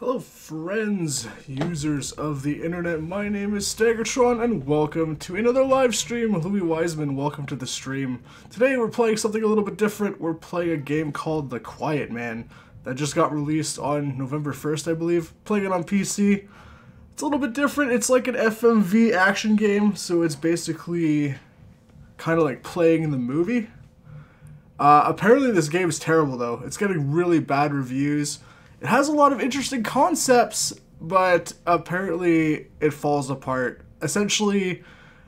Hello friends, users of the internet, my name is Stagortron and welcome to another live stream. Louis Wiseman, welcome to the stream. Today we're playing something a little bit different. We're playing a game called The Quiet Man that just got released on November 1st, I believe. Playing it on PC. It's a little bit different. It's like an FMV action game, so it's basically kind of like playing the movie. Apparently this game is terrible though. It's getting really bad reviews. It has a lot of interesting concepts, but apparently it falls apart. Essentially,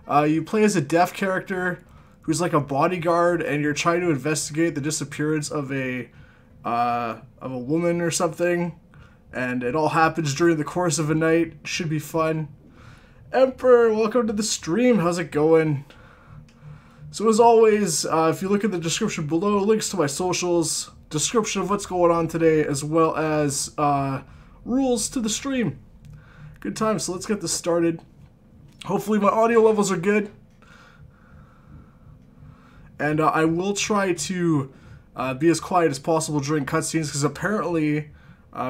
you play as a deaf character who's like a bodyguard, and you're trying to investigate the disappearance of a woman or something. And it all happens during the course of a night. Should be fun. Emperor, welcome to the stream. How's it going? So as always, if you look at the description below, links to my socials, description of what's going on today, as well as rules to the stream. Good time, so let's get this started. Hopefully my audio levels are good. And I will try to be as quiet as possible during cutscenes, because apparently,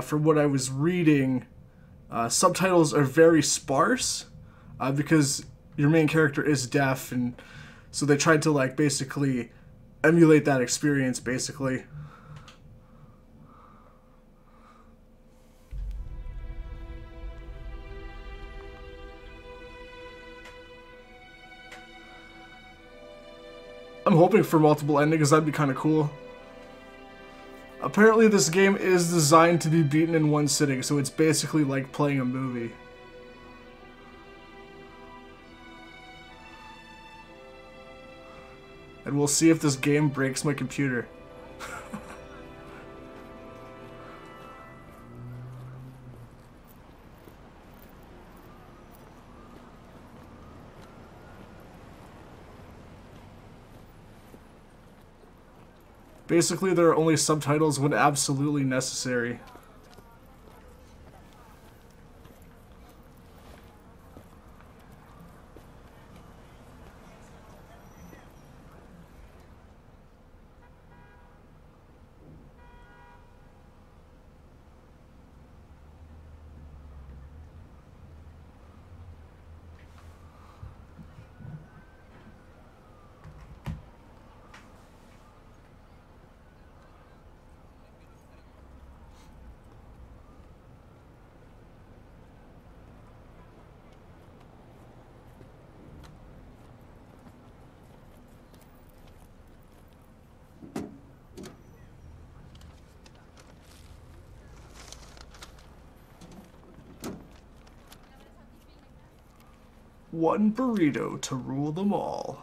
from what I was reading, subtitles are very sparse, because your main character is deaf, and so they tried to like basically emulate that experience, basically. I'm hoping for multiple endings, that'd be kind of cool. Apparently this game is designed to be beaten in one sitting, so it's basically like playing a movie. And we'll see if this game breaks my computer. Basically, there are only subtitles when absolutely necessary. One burrito to rule them all.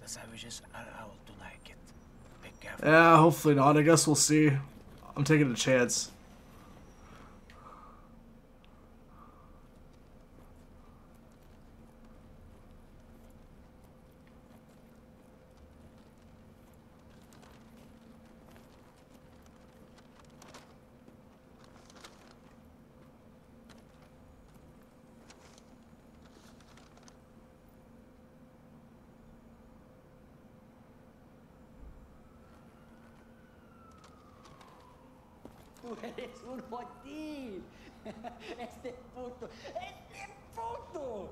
The savages are out to like it. Be careful. Yeah, hopefully not. I guess we'll see. I'm taking a chance. Tú eres un hotil. Este puto. Este puto.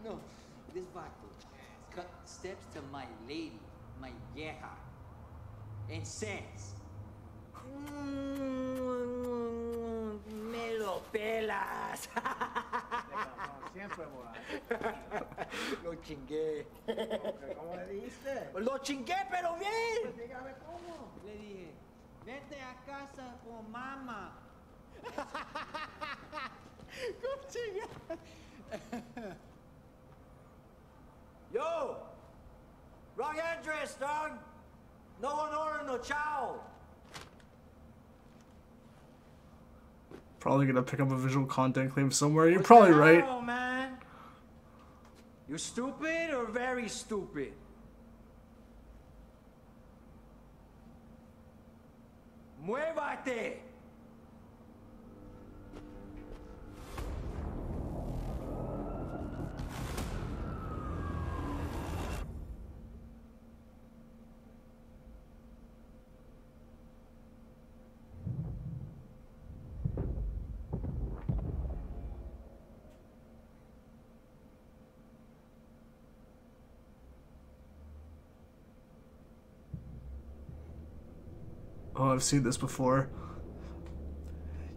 No, this vato cut steps to my lady, my vieja, and says, me lo pelas. Siempre borracho. Lo chingué. ¿Cómo le dijiste? Lo chingué, pero bien. Pues dígame cómo. Le dije, vete a casa con mamá. ¿Cómo chinga? Yo! Wrong address, dog! No one ordered no chow! Probably gonna pick up a visual content claim somewhere. You're probably right. Hell, man? You stupid or very stupid? Muévate! Oh, I've seen this before.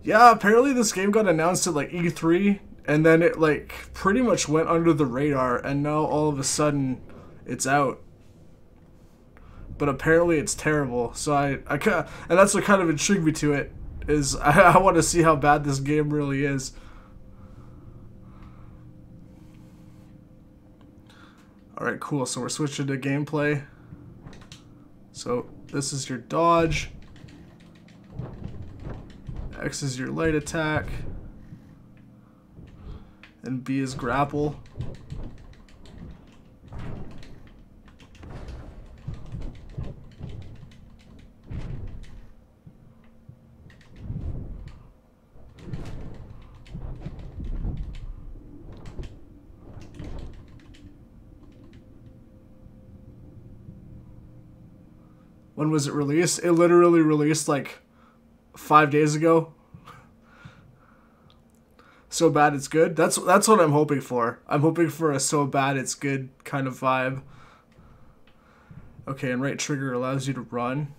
Yeah, apparently this game got announced at like E3, and then it like pretty much went under the radar, and now all of a sudden it's out. But apparently it's terrible. So and that's what kind of intrigued me to it, is I want to see how bad this game really is. Alright, cool. So we're switching to gameplay. So this is your dodge. X is your light attack. And B is grapple. When was it released? It literally released like 5 days ago. So bad it's good. That's what I'm hoping for. I'm hoping for a so bad it's good kind of vibe. Okay, and right trigger allows you to run.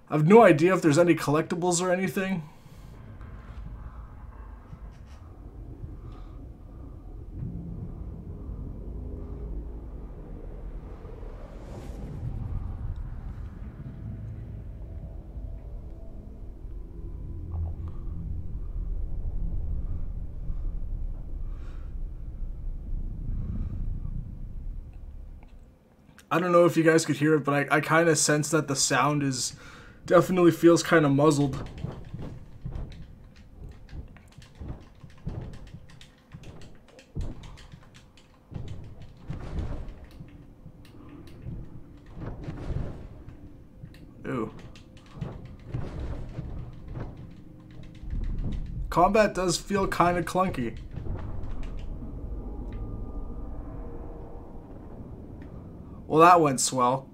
I have no idea if there's any collectibles or anything. I don't know if you guys could hear it, but I kind of sense that the sound is definitely feels kind of muzzled. Ooh. Combat does feel kind of clunky. Well, that went swell.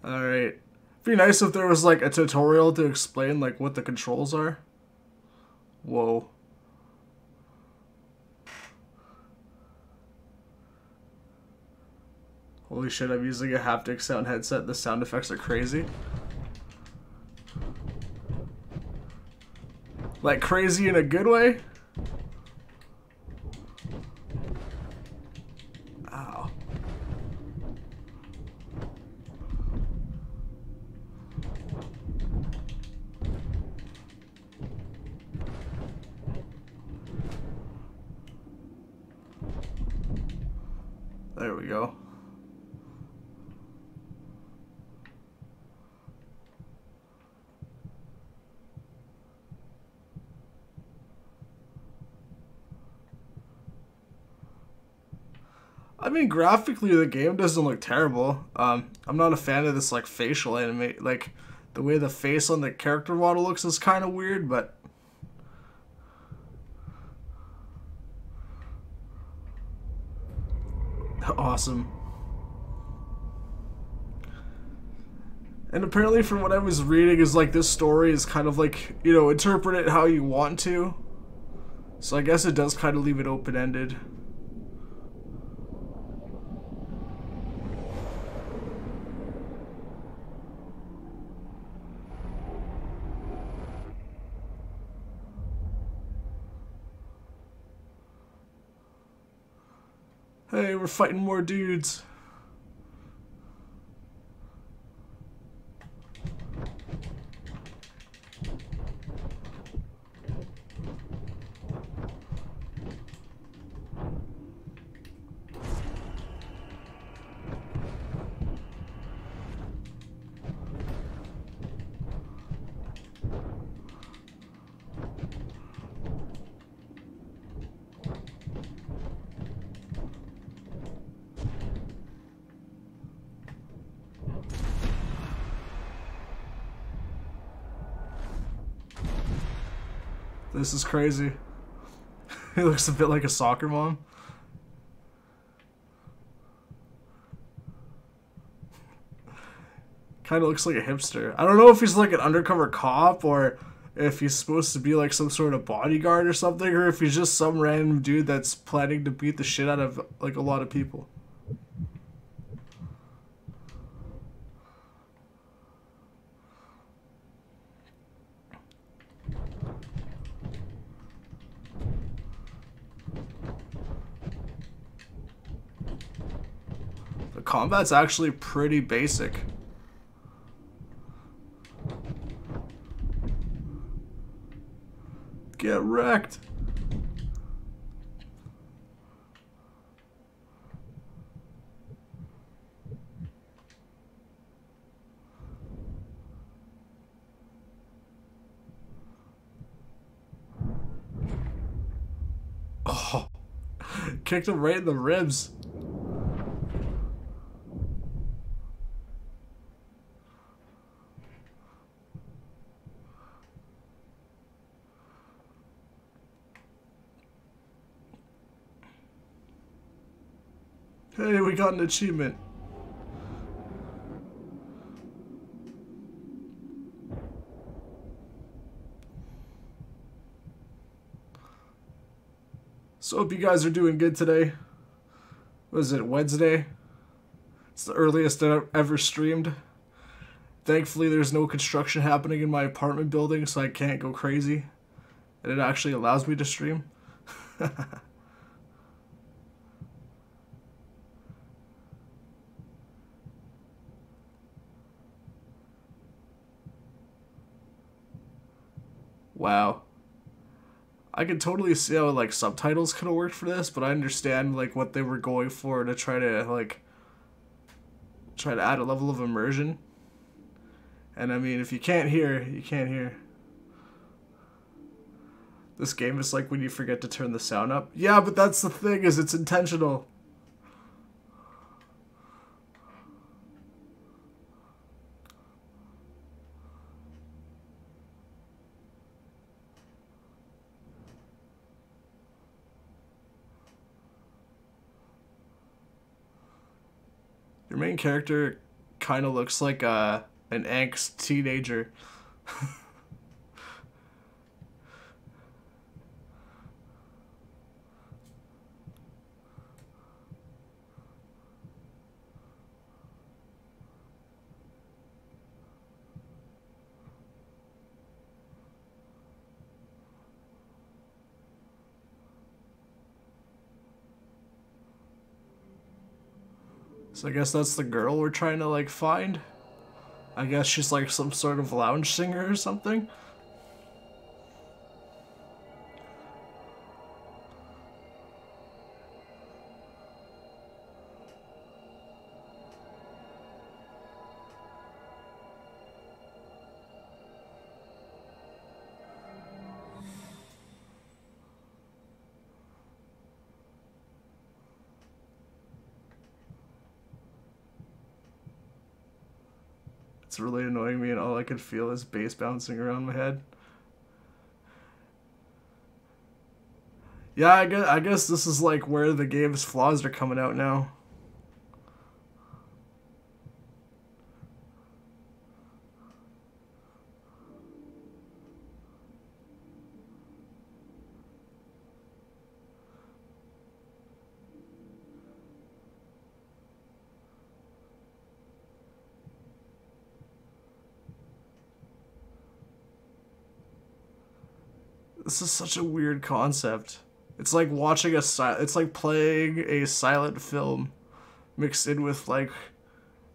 Alright. Be nice if there was like a tutorial to explain like what the controls are. Whoa. Holy shit, I'm using a haptic sound headset. The sound effects are crazy. Like crazy in a good way? Ow. There we go. I mean, graphically, the game doesn't look terrible. I'm not a fan of this, like, facial animate. Like, the way the face on the character model looks is kind of weird, but... Awesome. And apparently, from what I was reading, is, like, this story is kind of, like, you know, interpret it how you want to. So I guess it does kind of leave it open-ended. Hey, we're fighting more dudes. This is crazy. He looks a bit like a soccer mom. Kind of looks like a hipster. I don't know if he's like an undercover cop or if he's supposed to be like some sort of bodyguard or something, or if he's just some random dude that's planning to beat the shit out of like a lot of people. combat's actually pretty basic. Get wrecked. Oh, kicked him right in the ribs. Hey, we got an achievement. So hope you guys are doing good today. Was it Wednesday? It's the earliest I've ever streamed. Thankfully there's no construction happening in my apartment building, so I can't go crazy. And it actually allows me to stream. Wow. I could totally see how like subtitles could have worked for this, but I understand like what they were going for to try to add a level of immersion. And I mean, if you can't hear, you can't hear. This game is like when you forget to turn the sound up. Yeah, but that's the thing, is it's intentional. Your main character kind of looks like an angst teenager. So I guess that's the girl we're trying to like find. I guess she's like some sort of lounge singer or something. It's really annoying me, and all I could feel is bass bouncing around my head. Yeah, I guess this is like where the game's flaws are coming out now. This is such a weird concept. It's like watching it's like playing a silent film mixed in with like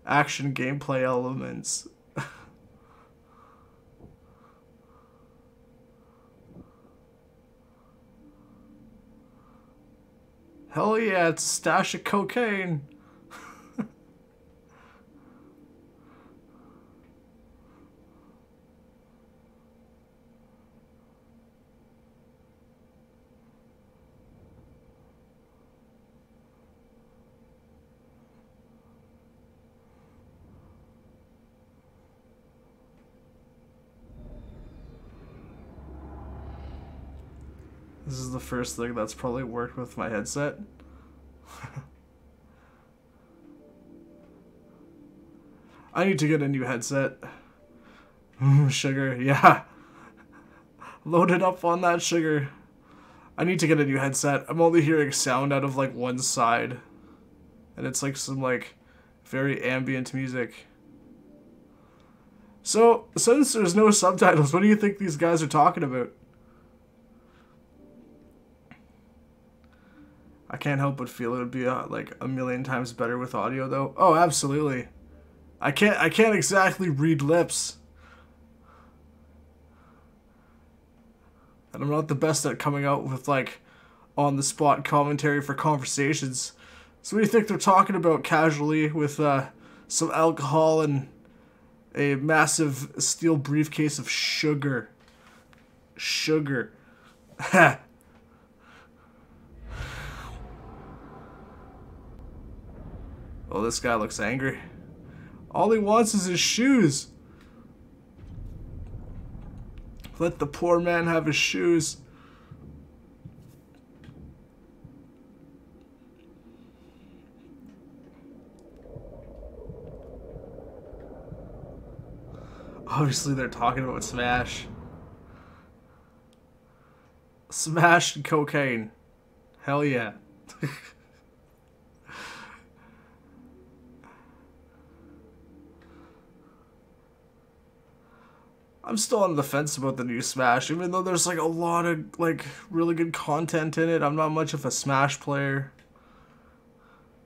action gameplay elements. Hell yeah, it's a stash of cocaine. This is the first thing that's probably worked with my headset. I need to get a new headset. Sugar, yeah. Load it up on that sugar. I need to get a new headset. I'm only hearing sound out of like one side. And it's like some like very ambient music. So, since there's no subtitles, what do you think these guys are talking about? I can't help but feel it would be like a million times better with audio though. Oh, absolutely. I can't exactly read lips. And I'm not the best at coming out with like on the spot commentary for conversations. So what do you think they're talking about casually with some alcohol and a massive steel briefcase of sugar? Sugar. Oh, this guy looks angry. All he wants is his shoes. Let the poor man have his shoes. Obviously, they're talking about Smash. Smash and cocaine. Hell yeah. I'm still on the fence about the new Smash, even though there's like a lot of like really good content in it. I'm not much of a Smash player,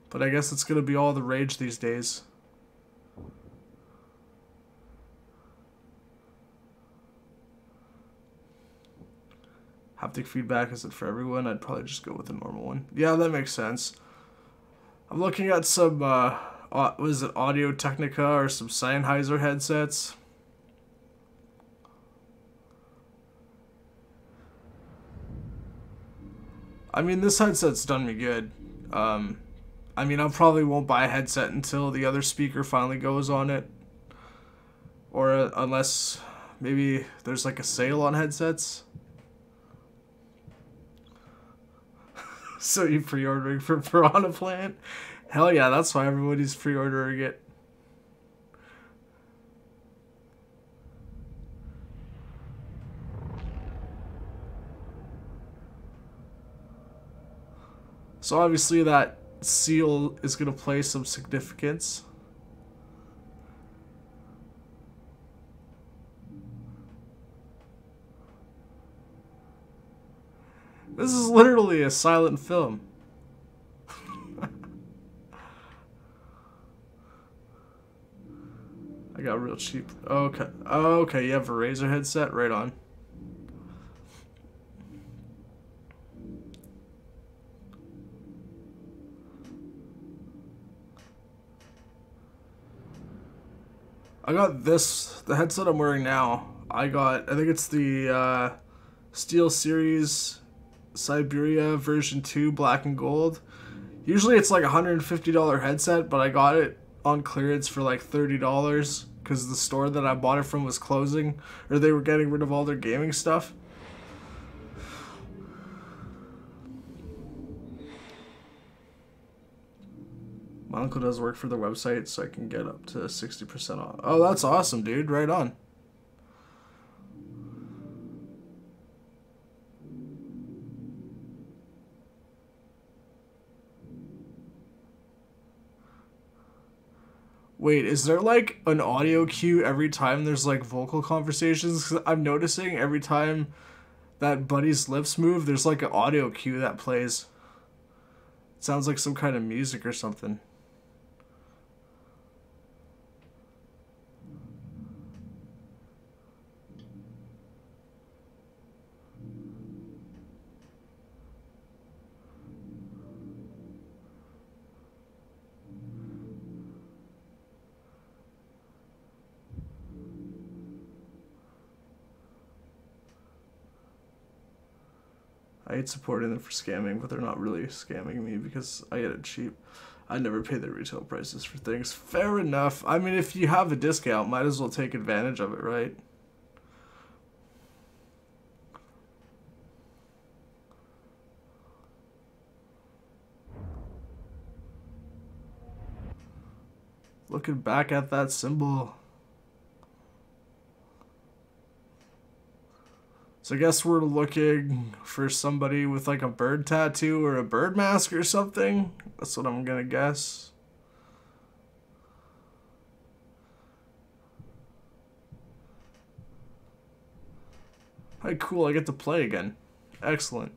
but I guess it's gonna be all the rage these days. Haptic feedback, is it for everyone? I'd probably just go with the normal one. Yeah, that makes sense. I'm looking at some, was it Audio Technica or some Sennheiser headsets. I mean, this headset's done me good. I mean, I probably won't buy a headset until the other speaker finally goes on it. Or unless maybe there's like a sale on headsets. So you pre-ordering for Piranha Plant? Hell yeah, that's why everybody's pre-ordering it. So obviously that seal is going to play some significance. This is literally a silent film. I got real cheap. Okay. Okay, you have a Razer headset? Right on. I got this, the headset I'm wearing now. I think it's the Steel Series Siberia version 2 black and gold. Usually it's like a $150 headset, but I got it on clearance for like $30 because the store that I bought it from was closing, or they were getting rid of all their gaming stuff. My uncle does work for the website, so I can get up to 60% off. Oh, that's awesome, dude. Right on. Wait, is there like an audio cue every time there's like vocal conversations? 'Cause I'm noticing every time that Buddy's lips move, there's like an audio cue that plays. It sounds like some kind of music or something. I hate supporting them for scamming, but they're not really scamming me because I get it cheap. I never pay their retail prices for things. Fair enough. I mean, if you have a discount, might as well take advantage of it, right? Looking back at that symbol. So I guess we're looking for somebody with like a bird tattoo or a bird mask or something. That's what I'm gonna guess. Hey, cool, I get to play again. Excellent.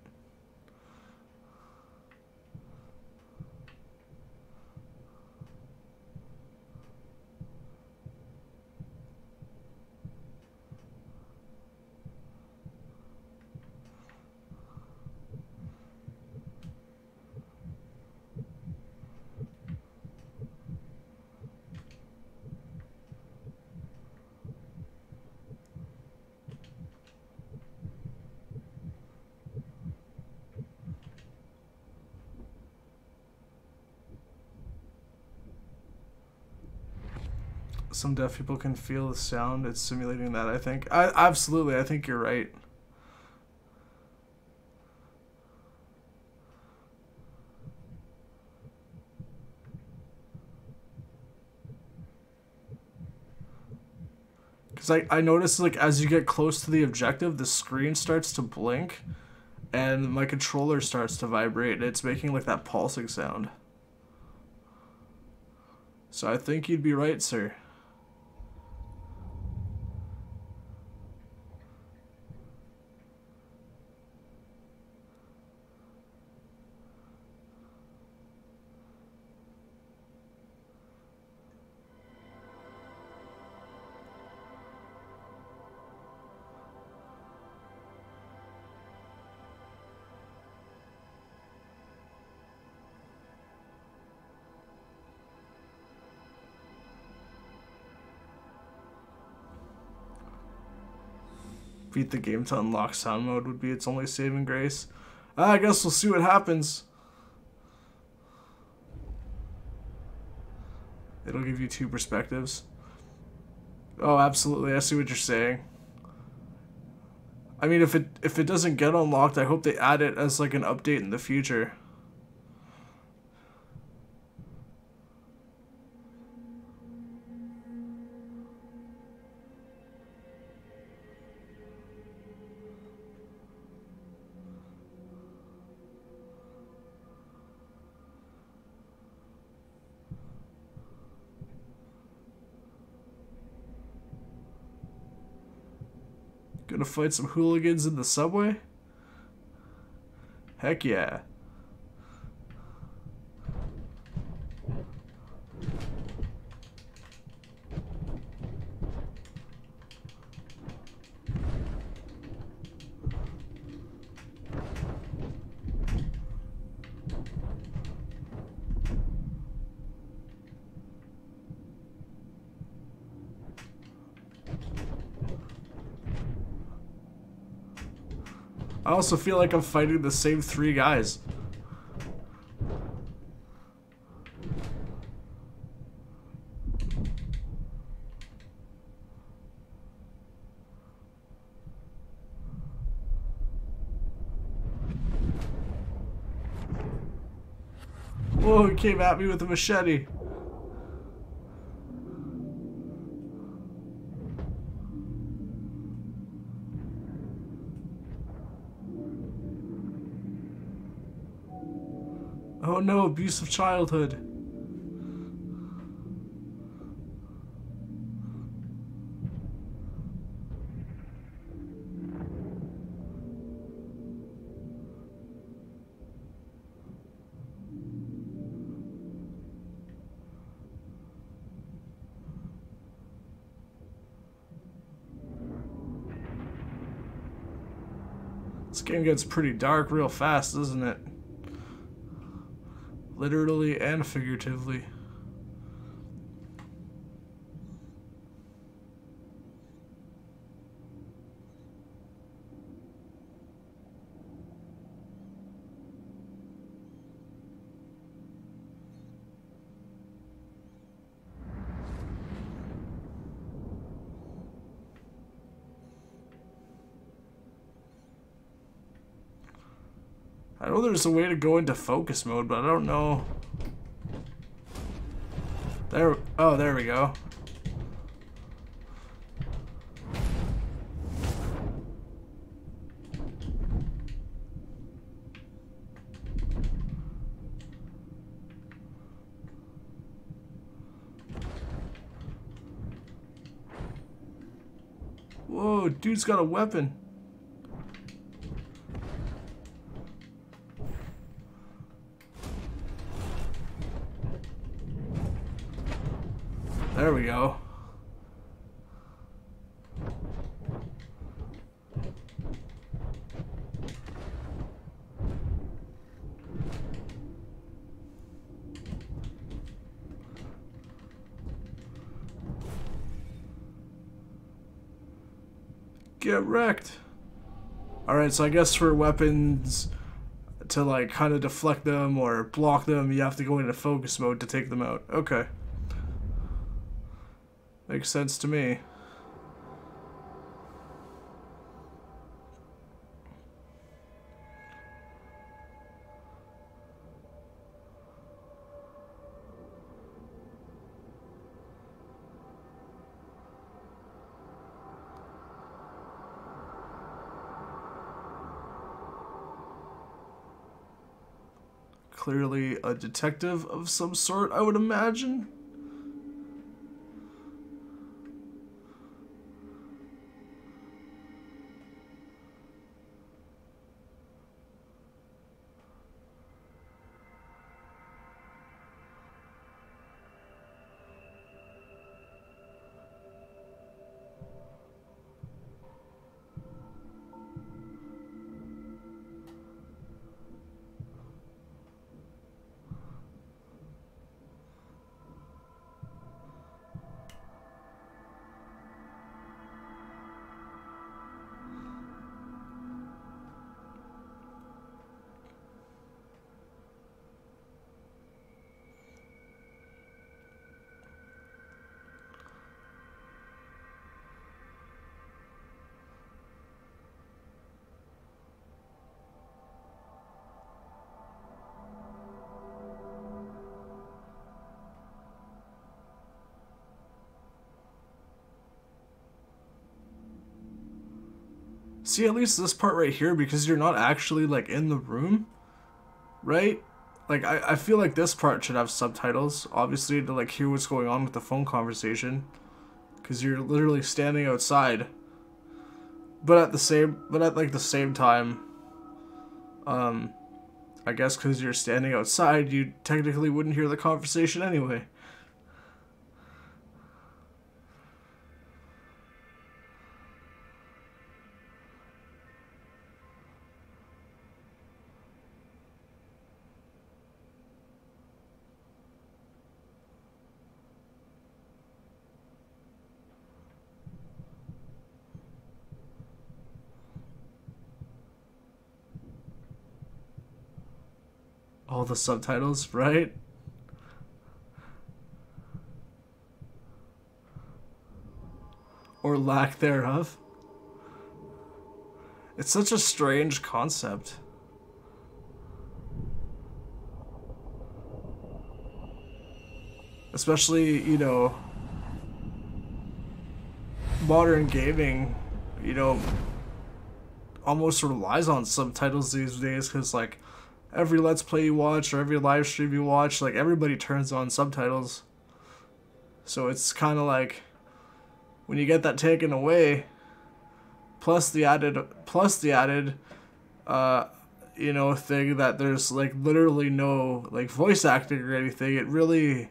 Some deaf people can feel the sound. It's simulating that, I think. Absolutely, I think you're right. Because I noticed, like, as you get close to the objective, the screen starts to blink, and my controller starts to vibrate. It's making, like, that pulsing sound. So I think you'd be right, sir. Beat the game to unlock sound mode would be its only saving grace. I guess we'll see what happens. It'll give you two perspectives. Oh, absolutely. I see what you're saying. I mean, if it doesn't get unlocked, I hope they add it as like an update in the future. Gonna fight some hooligans in the subway? Heck yeah. I also feel like I'm fighting the same three guys. Whoa, he came at me with a machete. Oh no, abusive childhood. This game gets pretty dark real fast, doesn't it? Literally and figuratively. I know there's a way to go into focus mode, but I don't know. Oh, there we go. Whoa, dude's got a weapon. There we go. Get wrecked. Alright, so I guess for weapons to like kind of deflect them or block them, you have to go into focus mode to take them out. Okay. Makes sense to me. Clearly a detective of some sort, I would imagine. See, at least this part right here, because you're not actually, like, in the room, right? Like, I feel like this part should have subtitles, obviously, to, like, hear what's going on with the phone conversation. Because you're literally standing outside. But at, like, the same time, I guess because you're standing outside, you technically wouldn't hear the conversation anyway. All the subtitles, right? Or lack thereof. It's such a strange concept. Especially, you know, modern gaming, you know, almost relies on subtitles these days, because, like, every Let's Play you watch or every live stream you watch, like, everybody turns on subtitles. So it's kind of like, when you get that taken away, plus the added, you know, thing that there's, like, literally no, like, voice acting or anything, it really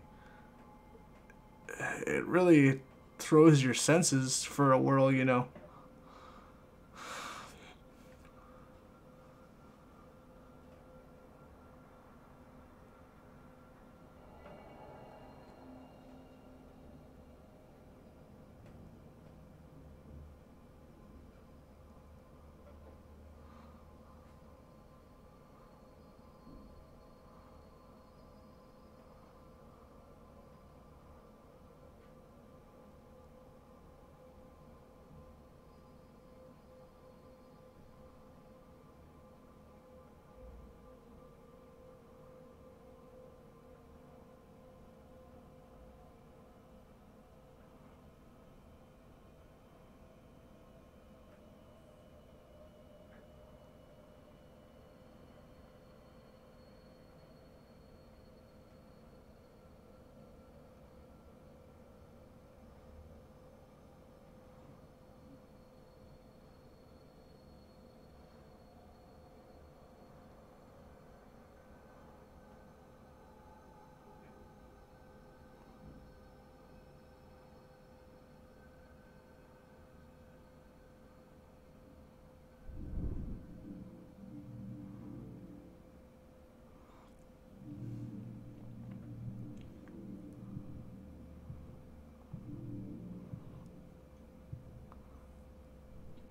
throws your senses for a whirl, you know.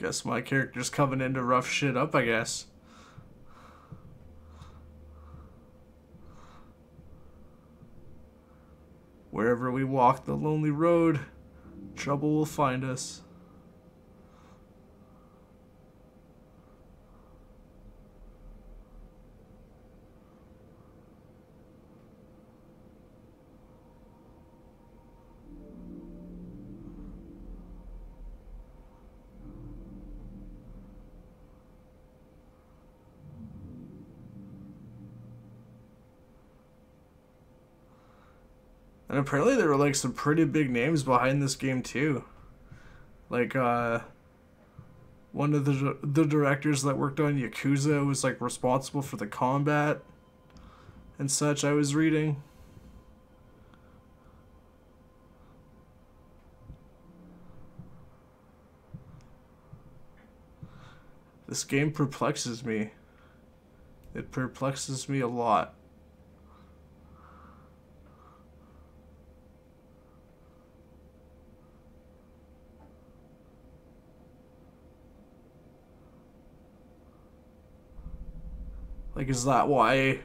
Guess my character's coming in to rough shit up, I guess. Wherever we walk the lonely road, Trouble will find us. And apparently there were like some pretty big names behind this game too. Like one of the directors that worked on Yakuza was like responsible for the combat and such, I was reading. This game perplexes me. It perplexes me a lot. Like, is that why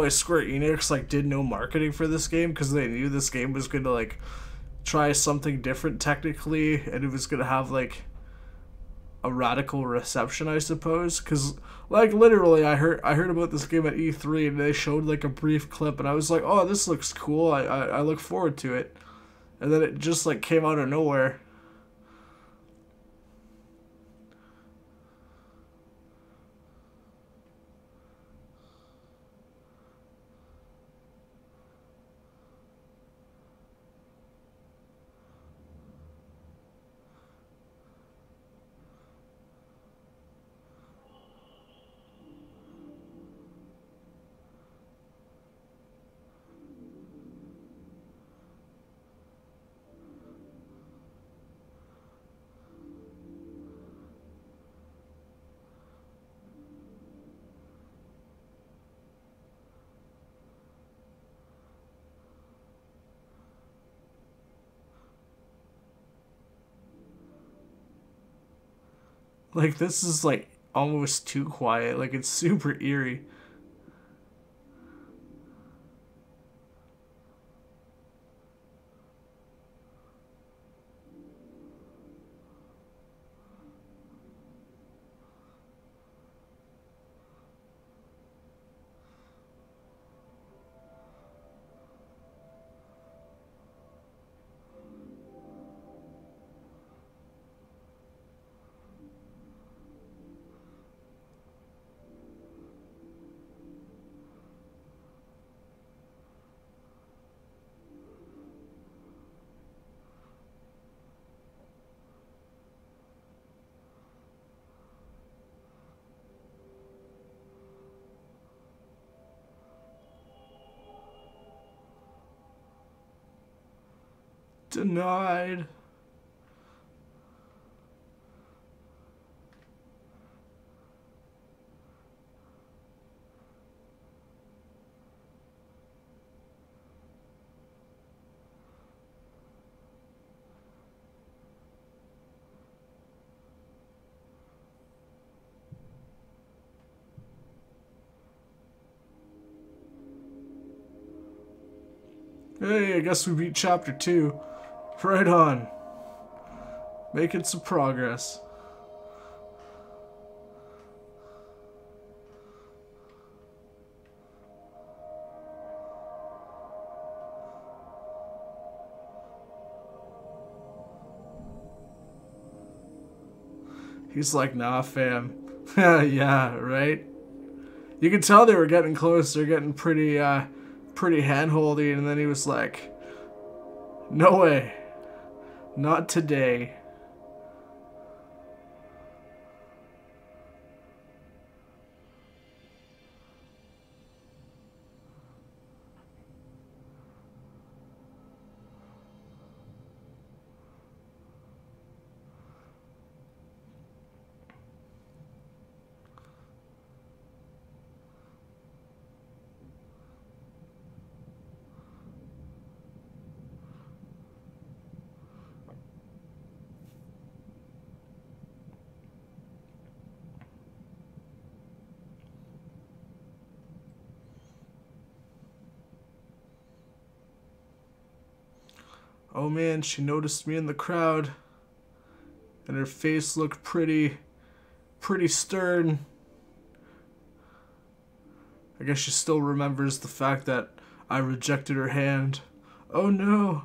Square Enix like did no marketing for this game? Because they knew this game was gonna like try something different technically, and it was gonna have like a radical reception, I suppose. Because like literally, I heard about this game at E3, and they showed like a brief clip, and I was like, oh, this looks cool. I look forward to it, and then it just like came out of nowhere. Like, this is like almost too quiet. Like, it's super eerie. Denied. Hey, I guess we beat chapter 2. Right on. Making some progress. He's like, nah, fam. Yeah, right? You could tell they were getting close. They're getting pretty hand-holdy, and then he was like, no way. Not today. Oh man, she noticed me in the crowd. And her face looked pretty stern. I guess she still remembers the fact that I rejected her hand. Oh no.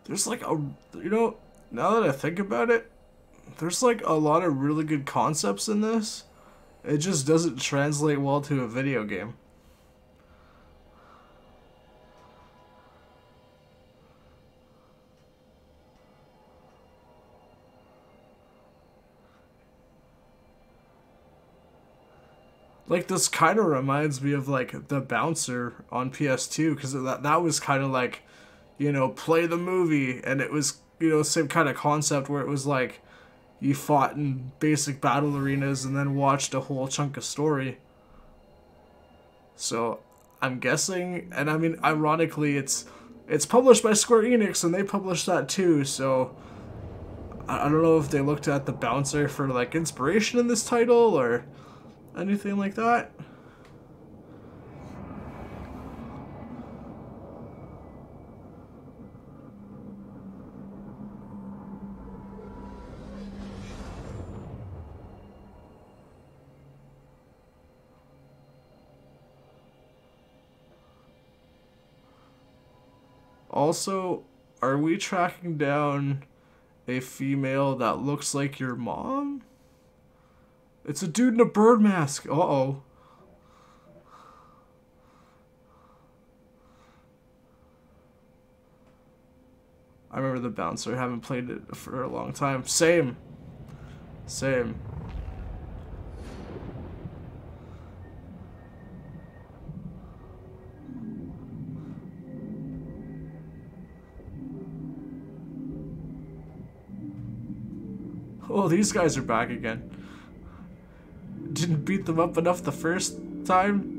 There's like now that I think about it, there's like a lot of really good concepts in this. It just doesn't translate well to a video game. Like, this kind of reminds me of like the Bouncer on PS2, because that was kind of like, play the movie, and it was, same kind of concept where it was like you fought in basic battle arenas and then watched a whole chunk of story. So I'm guessing, and I mean, ironically, it's published by Square Enix, and they published that too, so I don't know if they looked at the Bouncer for like inspiration in this title or anything like that. Also, are we tracking down a female that looks like your mom? It's a dude in a bird mask. Uh-oh. I remember the Bouncer. I haven't played it for a long time. Same. Oh, these guys are back again. Didn't beat them up enough the first time.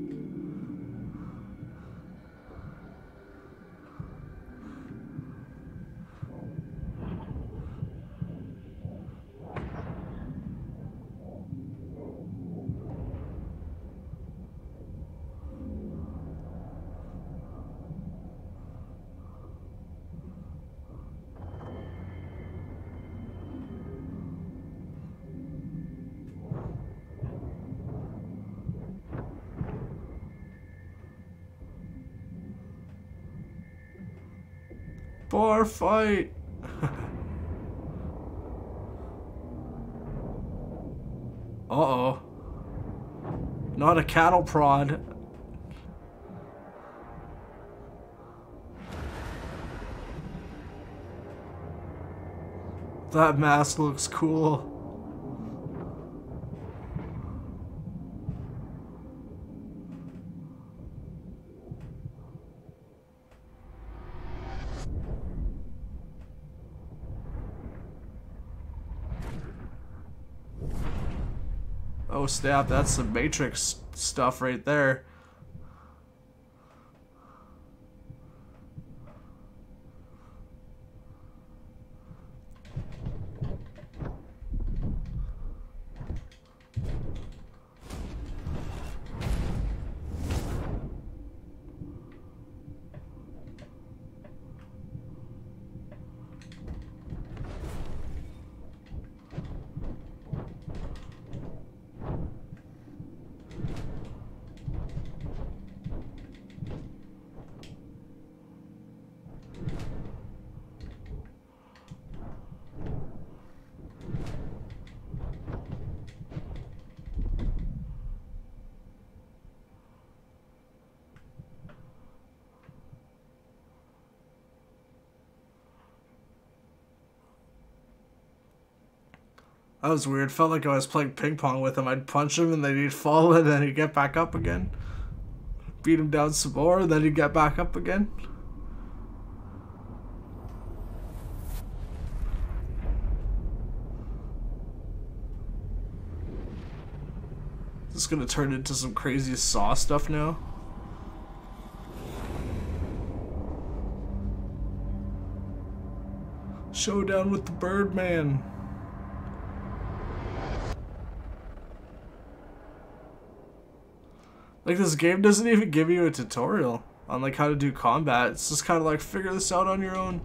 Bar fight. Uh-oh. Not a cattle prod. That mask looks cool. Oh snap, that's some Matrix stuff right there. That was weird. Felt like I was playing ping pong with him. I'd punch him and then he'd fall and then he'd get back up again. Beat him down some more and then he'd get back up again. This is gonna turn into some crazy Saw stuff now. Showdown with the Birdman. Like, this game doesn't even give you a tutorial on like how to do combat. It's just kind of like, figure this out on your own.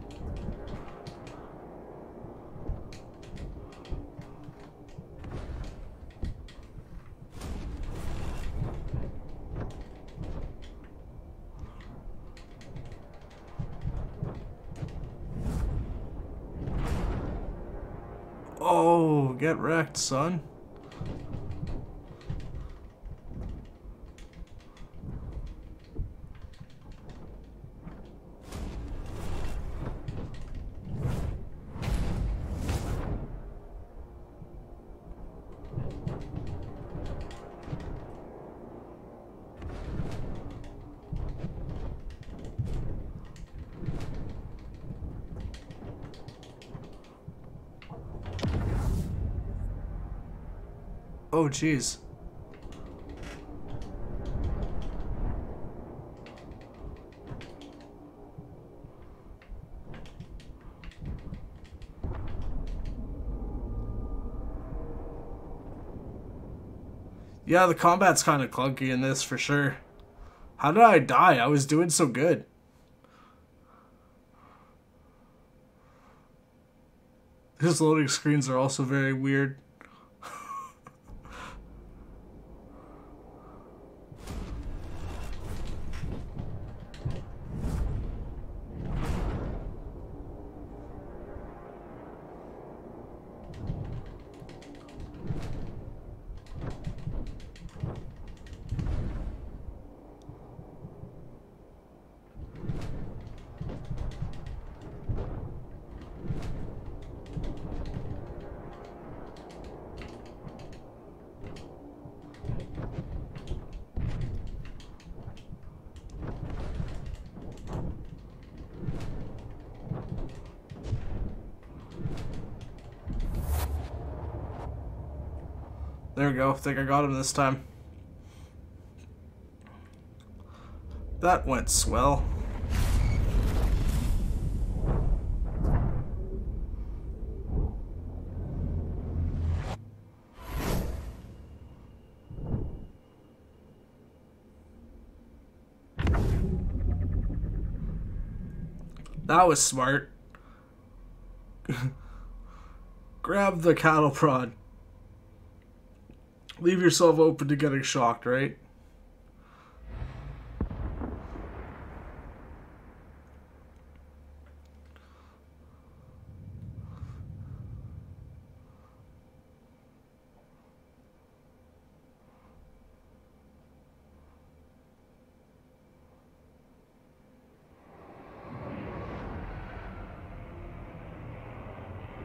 Oh, get wrecked, son. Oh, jeez. Yeah, the combat's kind of clunky in this for sure. How did I die? I was doing so good. His loading screens are also very weird. There we go. I think I got him this time. That went swell. That was smart. Grab the cattle prod. Leave yourself open to getting shocked, right?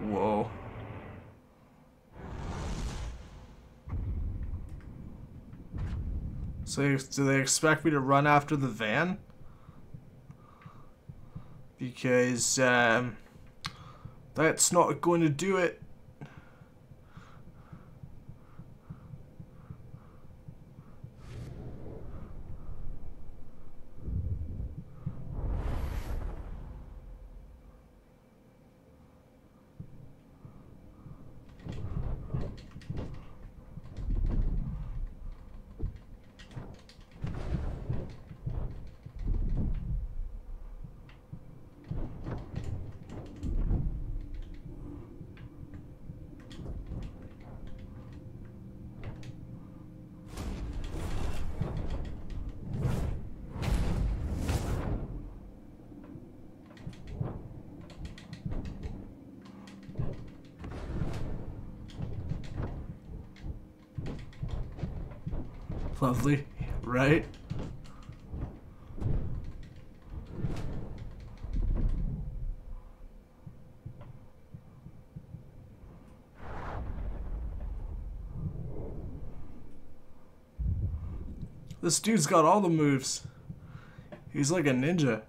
Whoa. So do they expect me to run after the van? Because that's not going to do it. Lovely, right? This dude's got all the moves. He's like a ninja.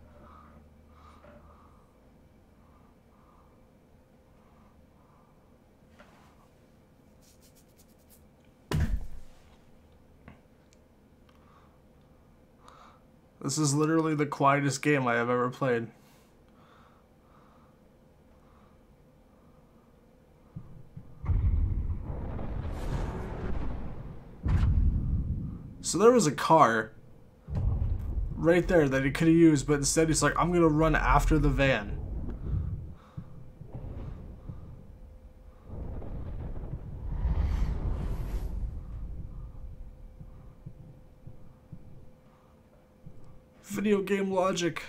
This is literally the quietest game I have ever played. So there was a car right there that he could have used, but instead he's like, I'm gonna run after the van. Video game logic.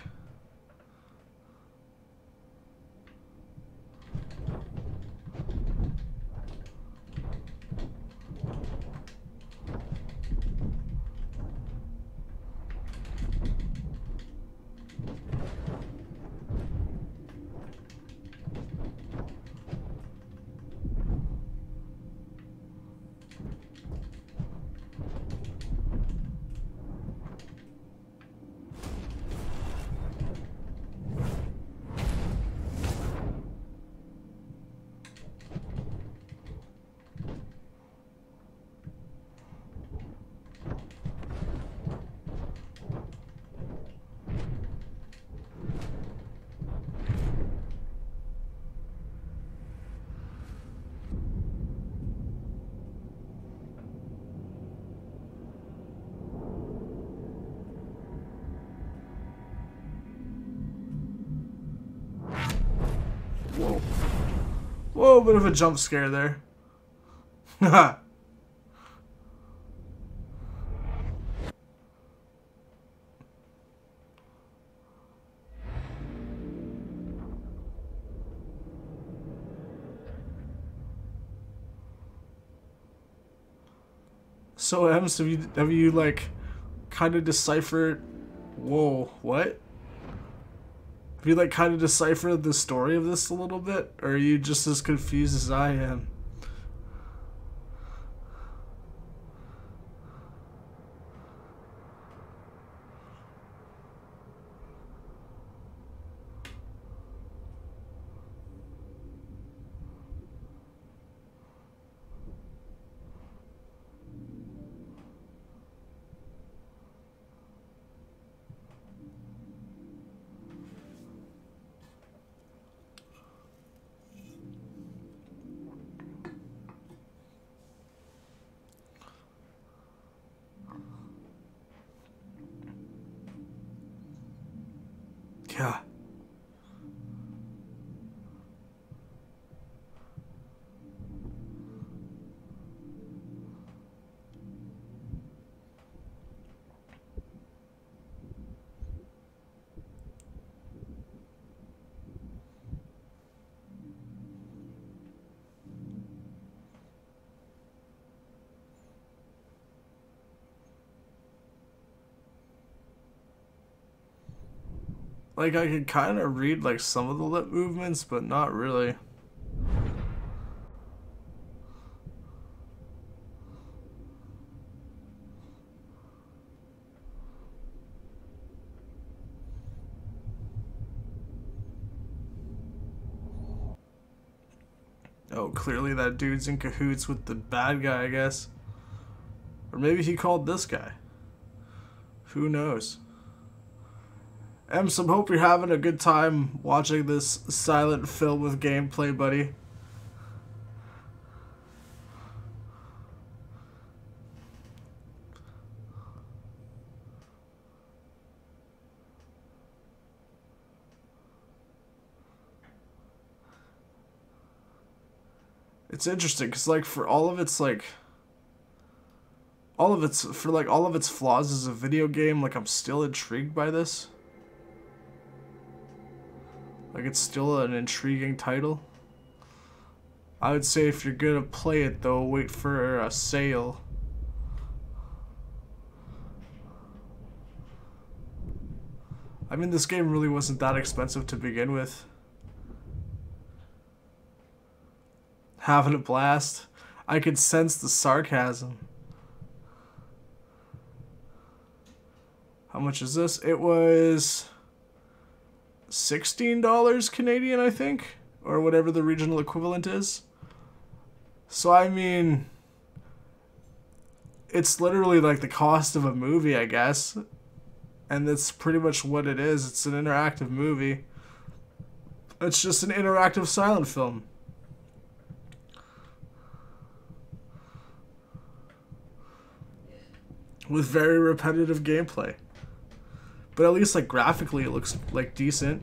Whoa. Whoa, bit of a jump scare there. Haha. So, Ems, have you like kind of deciphered? Whoa, what? Have you like kind of deciphered the story of this a little bit, or are you just as confused as I am? Yeah. Like, I could kind of read, like, some of the lip movements, but not really. Oh, clearly that dude's in cahoots with the bad guy, I guess. Or maybe he called this guy. Who knows? Ems, I hope you're having a good time watching this silent film with gameplay, buddy. It's interesting because, like, for all of its flaws as a video game, like, I'm still intrigued by this. Like, it's still an intriguing title. I would say if you're gonna play it, though, wait for a sale. I mean, this game really wasn't that expensive to begin with. Having a blast. I could sense the sarcasm. How much is this? It was $16 Canadian, I think, or whatever the regional equivalent is. So, I mean, it's literally like the cost of a movie, I guess. And that's pretty much what it is. It's an interactive movie. It's just an interactive silent film. with very repetitive gameplay. But at least like graphically it looks like decent.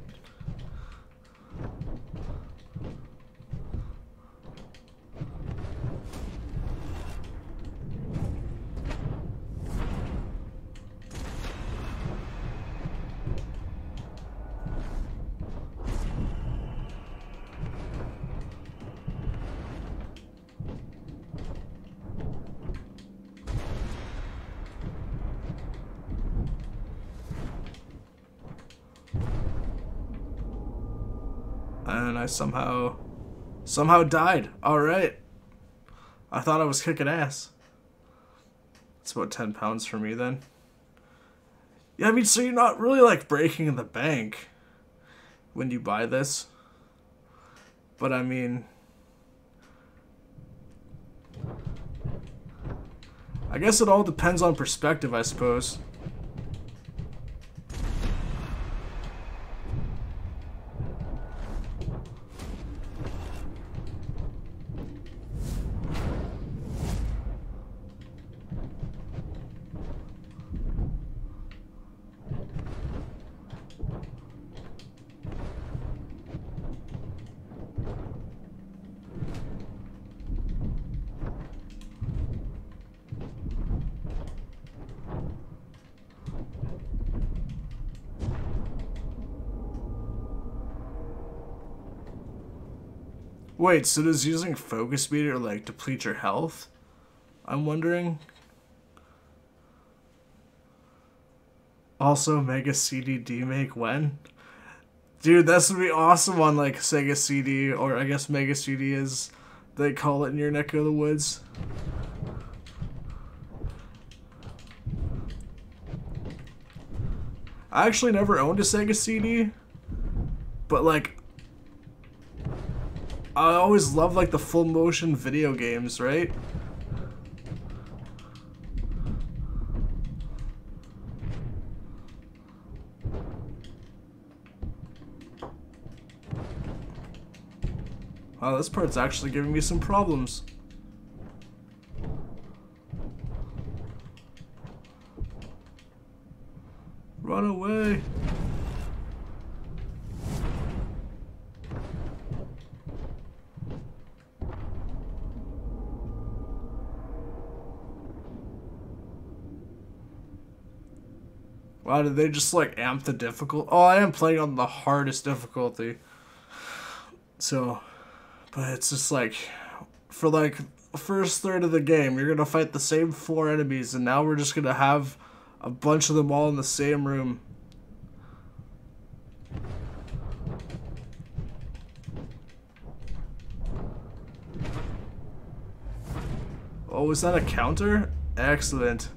And I somehow died. Alright. I thought I was kicking ass. It's about 10 pounds for me then. Yeah, I mean, so you're not really like breaking the bank when you buy this. But I mean, I guess it all depends on perspective, I suppose. Wait, so does using focus meter like deplete your health? I'm wondering. Also, Mega CD demake when? Dude, that's gonna be awesome on like Sega CD, or I guess Mega CD as they call it in your neck of the woods. I actually never owned a Sega CD, but like I always loved like the full motion video games, right? Wow, this part's actually giving me some problems. Run away. Wow, did they just like amp the difficulty? Oh, I am playing on the hardest difficulty. So, but it's just like, for like the first third of the game, you're gonna fight the same 4 enemies, and now we're just gonna have a bunch of them all in the same room. Oh, was that a counter? Excellent.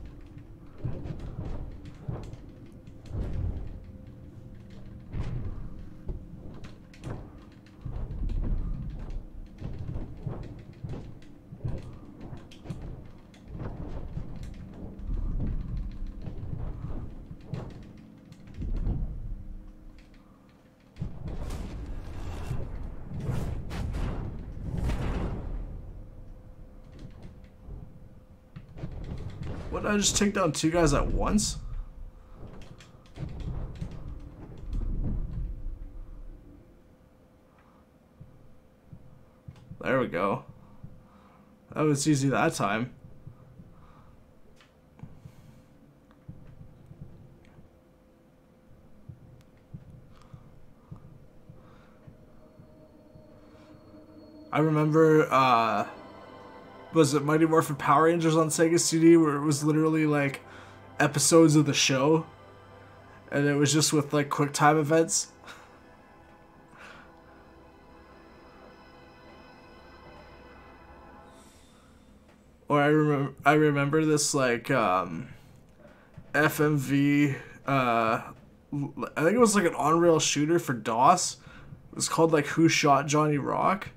What, did I just take down 2 guys at once? There we go. That was easy that time. I remember, was it Mighty Morphin Power Rangers on Sega CD, where it was literally like episodes of the show, and it was just with like quick time events. Or I remember this like FMV, I think it was like an on-rail shooter for DOS. It was called like Who Shot Johnny Rock.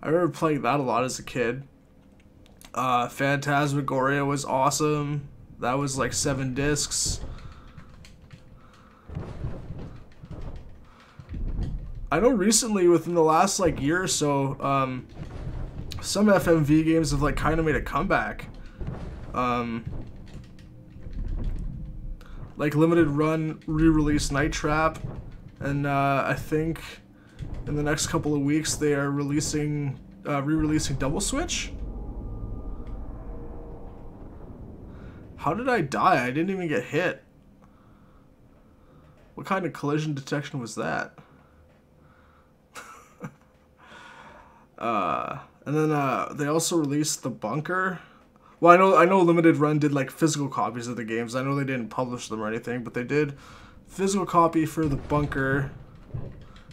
I remember playing that a lot as a kid. Phantasmagoria was awesome. That was like 7 discs. I know recently, within the last like year or so, some FMV games have like kind of made a comeback. like limited run re-release Night Trap, and I think in the next couple of weeks they are releasing re-releasing Double Switch. How did I die? I didn't even get hit. What kind of collision detection was that? And then they also released The Bunker. Well, I know Limited Run did like physical copies of the games. I know they didn't publish them or anything, but they did physical copy for The Bunker,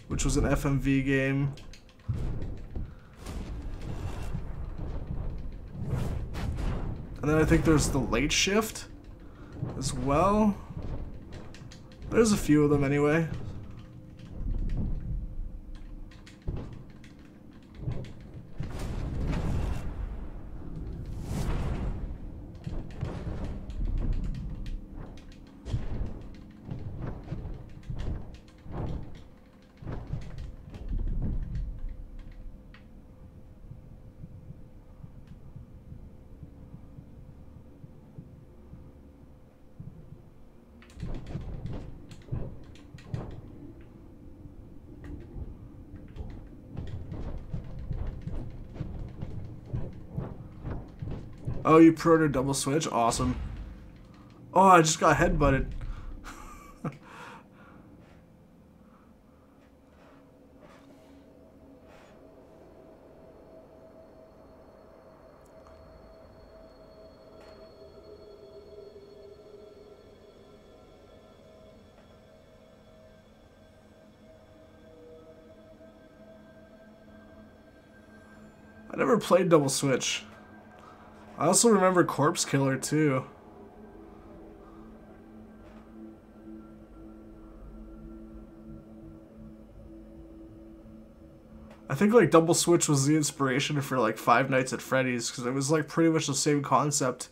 which was an FMV game. And then I think there's The Late Shift as well. There's a few of them anyway. Oh, you pro'd Double Switch? Awesome. Oh, I just got headbutted. I never played Double Switch. I also remember Corpse Killer too. I think like Double Switch was the inspiration for like Five Nights at Freddy's, because it was like pretty much the same concept.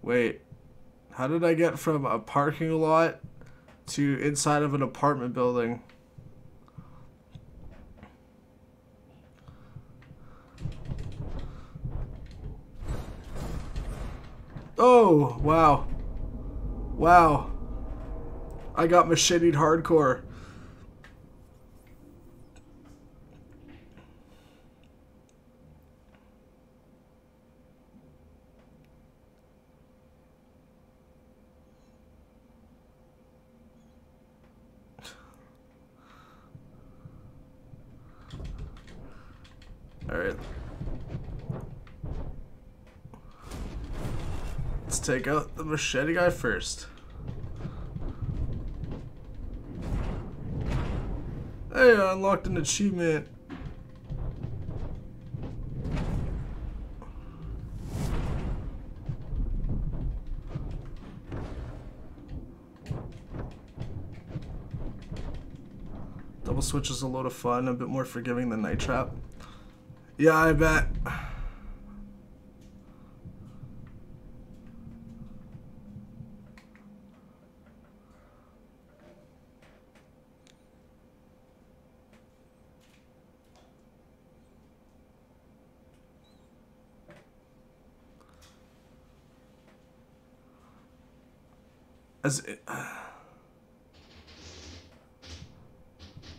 Wait, how did I get from a parking lot to inside of an apartment building? Oh, wow. Wow. I got macheted hardcore. Alright. Let's take out the machete guy first. Hey, I unlocked an achievement. Double Switch is a load of fun, a bit more forgiving than Night Trap. Yeah, I bet.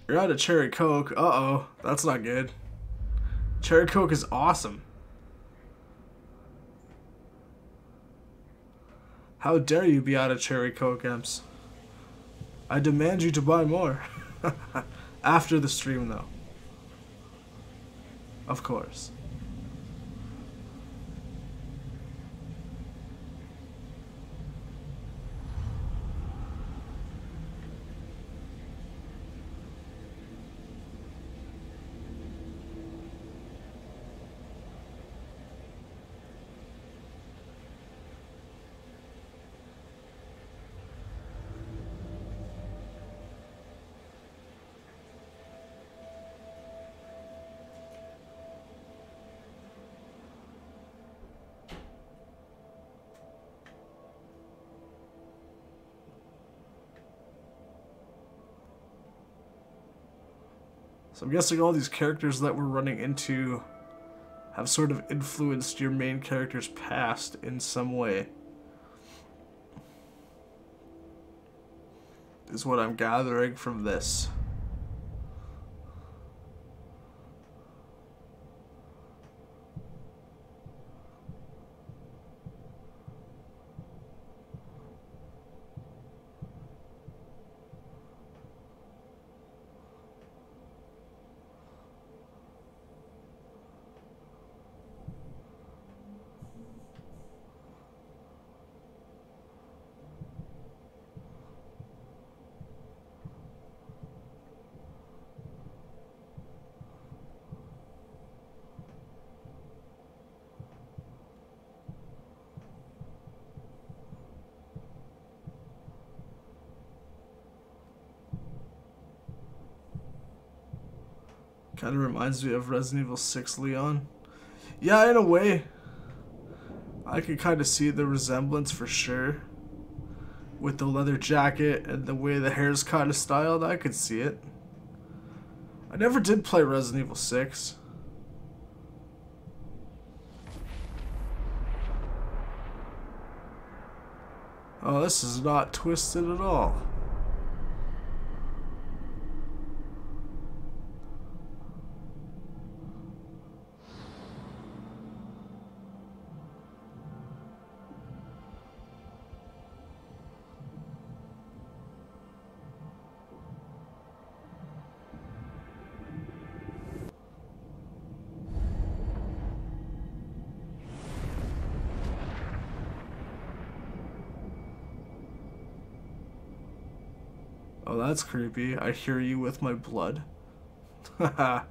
You're out of Cherry Coke. Uh-oh. That's not good. Cherry Coke is awesome. How dare you be out of Cherry Coke, Emps? I demand you to buy more. After the stream, though. Of course. So I'm guessing all these characters that we're running into have sort of influenced your main character's past in some way. Is what I'm gathering from this. Kind of reminds me of Resident Evil 6 Leon. Yeah, in a way. I can kind of see the resemblance for sure. With the leather jacket and the way the hair's kind of styled, I could see it. I never did play Resident Evil 6. Oh, this is not twisted at all. Oh, that's creepy. I hear you with my blood. Haha.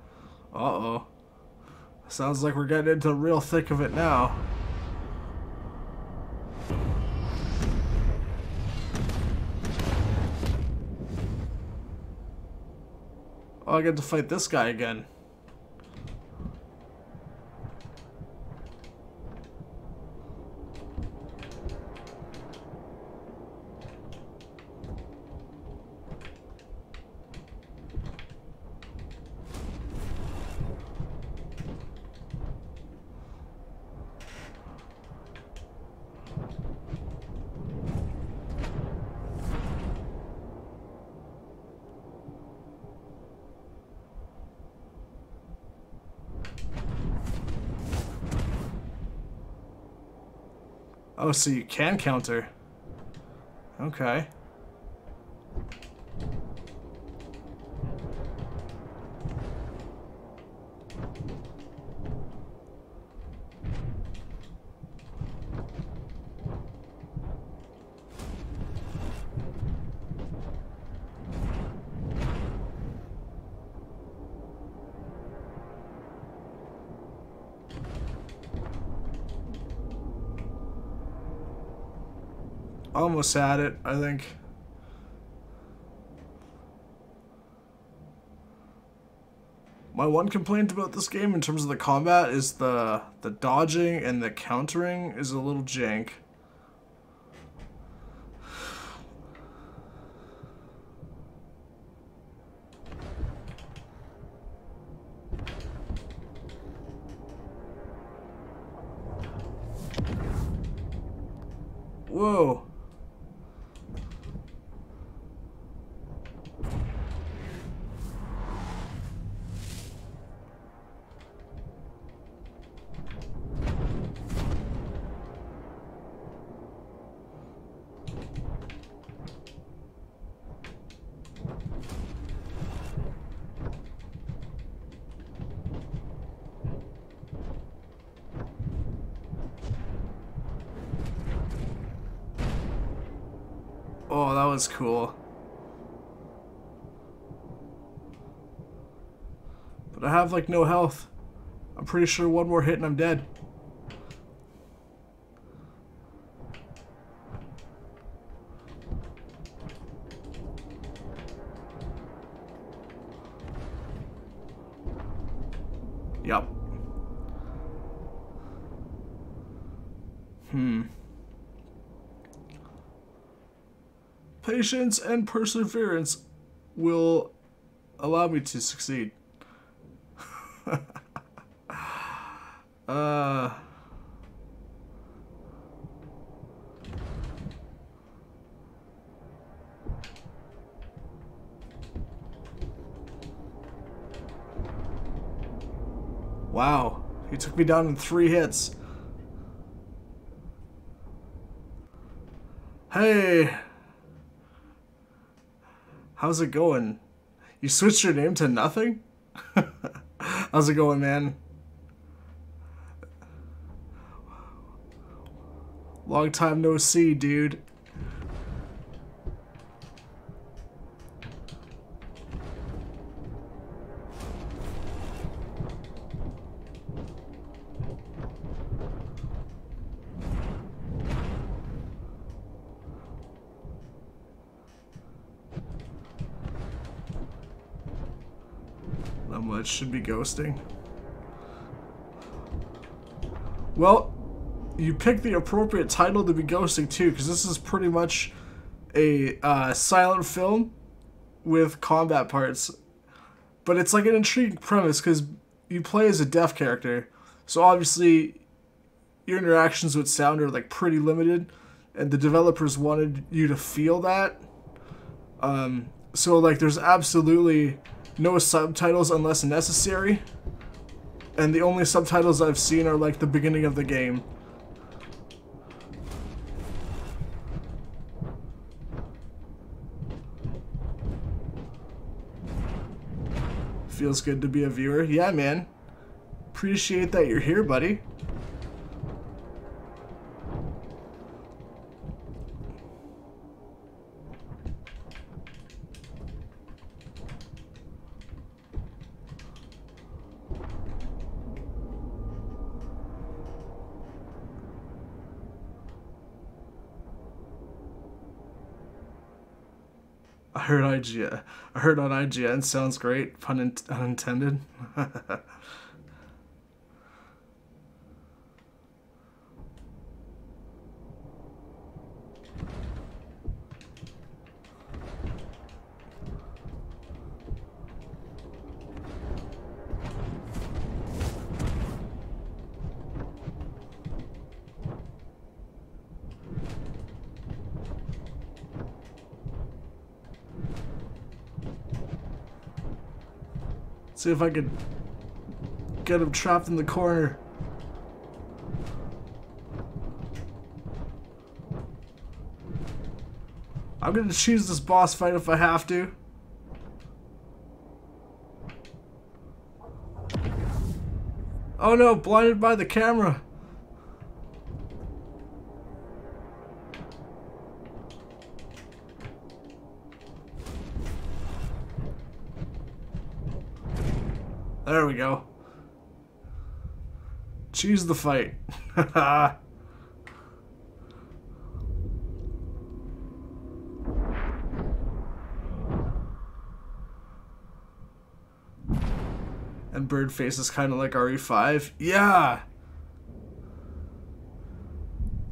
Uh-oh. Sounds like we're getting into the real thick of it now. Oh, I get to fight this guy again. Oh, so you can counter. Okay. Almost had it, I think. My one complaint about this game in terms of the combat is the dodging and the countering is a little jank. Whoa. Oh, that was cool. But I have like no health. I'm pretty sure one more hit and I'm dead. Yup. Patience and perseverance will allow me to succeed. uh... Wow, he took me down in 3 hits. Hey! How's it going? You switched your name to nothing? How's it going, man? Long time no see, dude. Not much, should be ghosting. Well, you picked the appropriate title to be ghosting too, because this is pretty much a silent film with combat parts. But it's like an intriguing premise because you play as a deaf character, so obviously your interactions with sound are like pretty limited, and the developers wanted you to feel that. So like there's absolutely no subtitles unless necessary, and the only subtitles I've seen are like the beginning of the game. Feels good to be a viewer. Yeah, man. Appreciate that you're here, buddy. I heard on IGN, sounds great, pun unintended. See if I could get him trapped in the corner. I'm gonna choose this boss fight if I have to. Oh no, blinded by the camera. There we go. Choose the fight. And bird face is kind of like RE5. Yeah.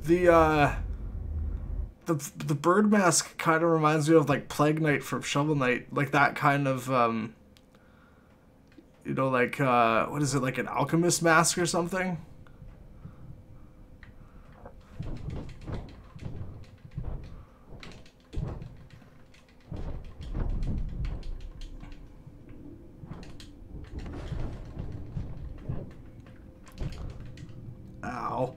The bird mask kind of reminds me of like Plague Knight from Shovel Knight, like that kind of you know, like, what is it, like an alchemist mask or something? Ow.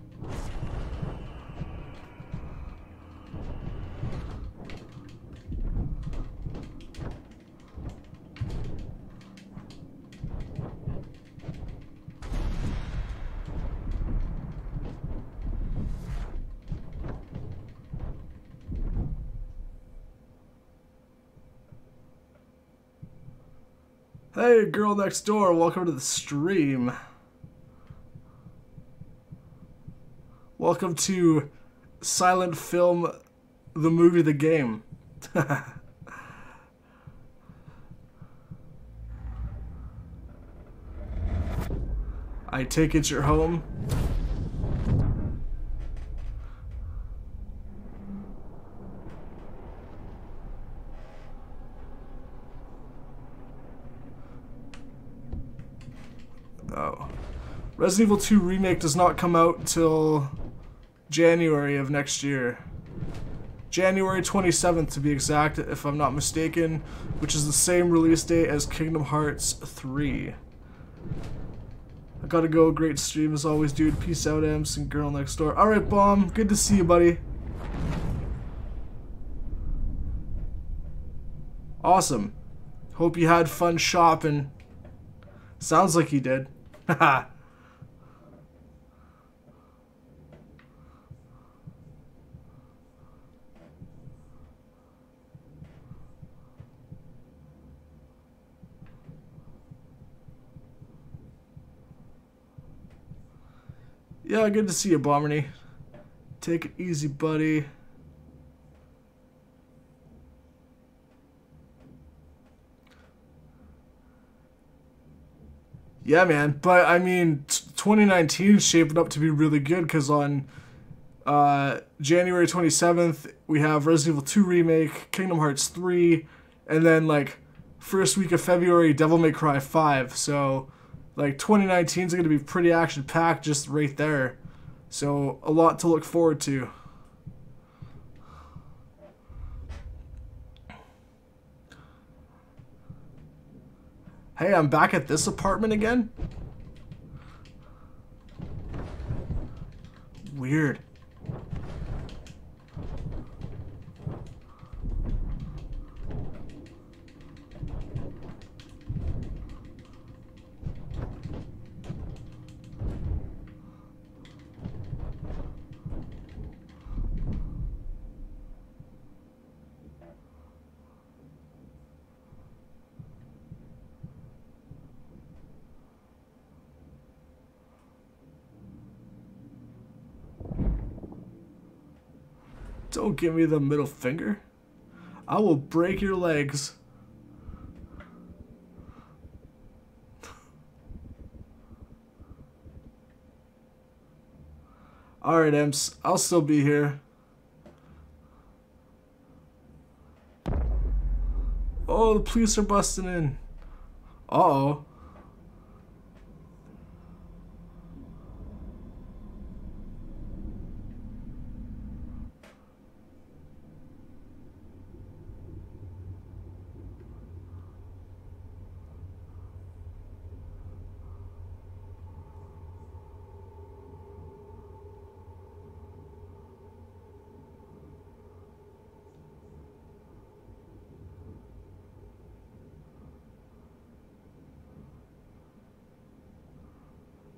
Hey, girl next door, welcome to the stream. Welcome to Silent Film, the movie, the game. I take it you're home. Resident Evil 2 Remake does not come out until January of next year. January 27th to be exact, if I'm not mistaken, which is the same release date as Kingdom Hearts 3. I gotta go. Great stream as always, dude. Peace out, Ems and Girl Next Door. Alright, Bomb. Good to see you, buddy. Awesome. Hope you had fun shopping. Sounds like you did. Haha. Yeah, good to see you, Bomberny. Take it easy, buddy. Yeah, man. But, I mean, 2019 is shaping up to be really good because on January 27th, we have Resident Evil 2 Remake, Kingdom Hearts 3, and then, like, first week of February, Devil May Cry 5. So, like, 2019 is going to be pretty action-packed just right there. So, a lot to look forward to. Hey, I'm back at this apartment again? Weird. Don't give me the middle finger. I will break your legs. Alright, Emps. I'll still be here. Oh, the police are busting in. Uh-oh.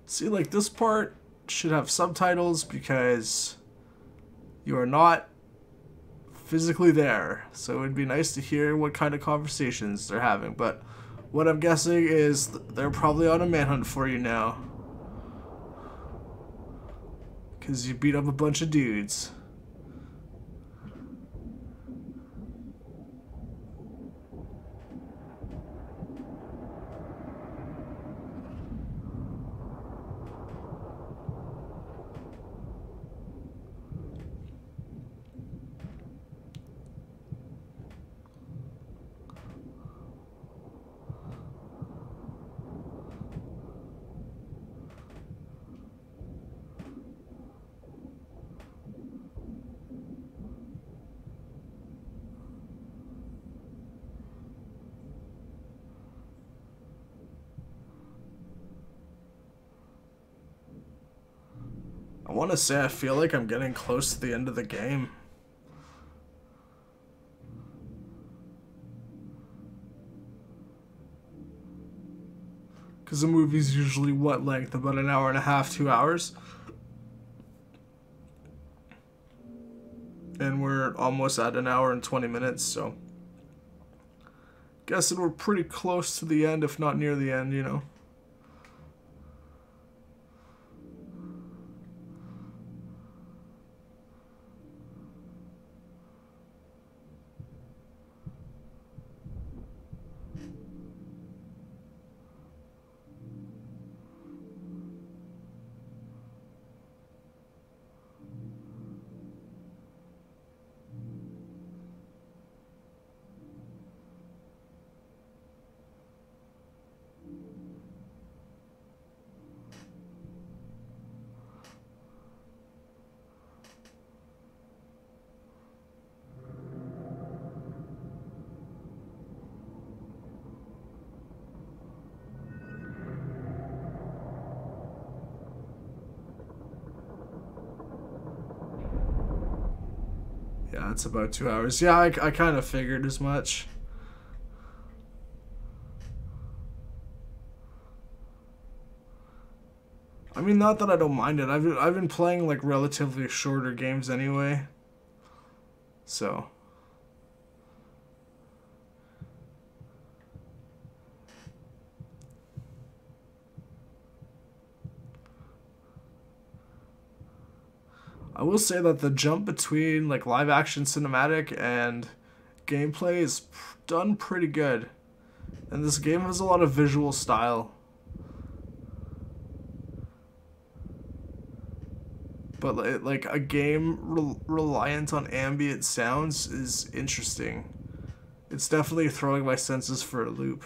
See, like, this part should have subtitles because you are not physically there. So it'd be nice to hear what kind of conversations they're having. But what I'm guessing is they're probably on a manhunt for you now. Because you beat up a bunch of dudes. I want to say I feel like I'm getting close to the end of the game. Because the movie's usually what length? About an hour and a half, 2 hours? And we're almost at an hour and 20 minutes, so... Guessing we're pretty close to the end, if not near the end, you know? Yeah, it's about 2 hours. Yeah, I kind of figured as much. I mean, not that I don't mind it. I've been playing like relatively shorter games anyway. So I will say that the jump between like live action cinematic and gameplay is done pretty good. And this game has a lot of visual style. But like a game reliant on ambient sounds is interesting. It's definitely throwing my senses for a loop.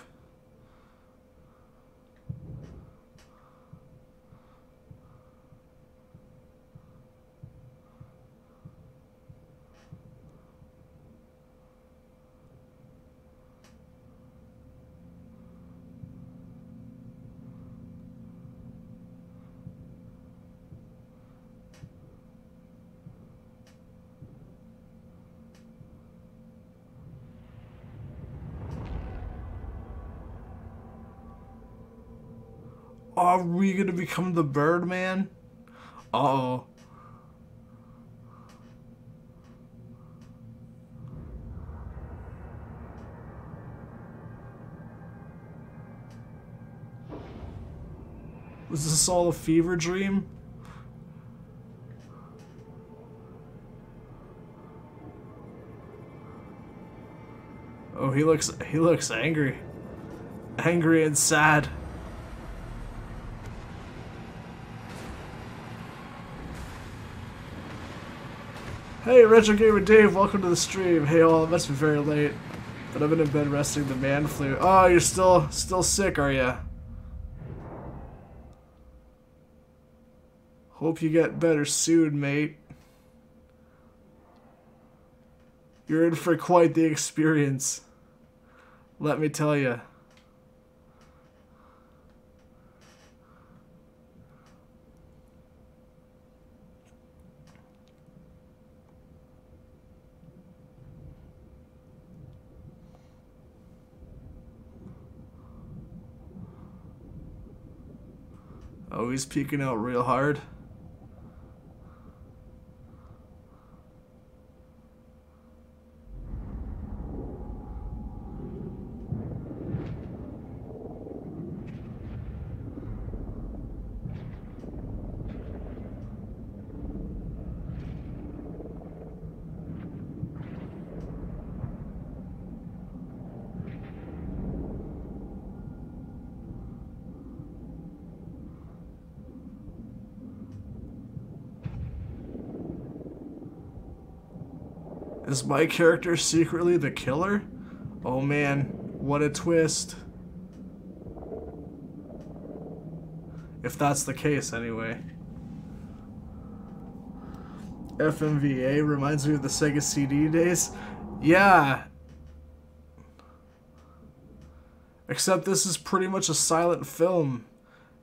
Are we gonna become the Birdman? Uh-oh. Was this all a fever dream? Oh, he looks angry. Angry and sad. Hey, Retro Gamer Dave, welcome to the stream. Hey all, it must be very late, but I've been in bed resting the man flu. Oh, you're still sick, are ya? Hope you get better soon, mate. You're in for quite the experience, let me tell ya. Oh, he's peeking out real hard. Is my character secretly the killer? Oh man, what a twist. If that's the case, anyway. FMV reminds me of the Sega CD days. Yeah. Except this is pretty much a silent film,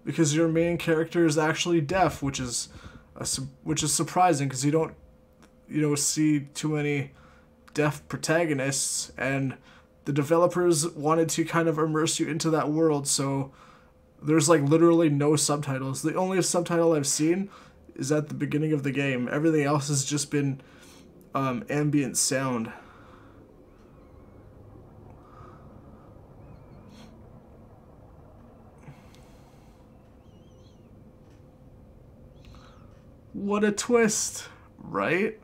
because your main character is actually deaf, which is surprising because you don't see too many deaf protagonists, and the developers wanted to kind of immerse you into that world, so there's like literally no subtitles. The only subtitle I've seen is at the beginning of the game. Everything else has just been ambient sound. What a twist, right?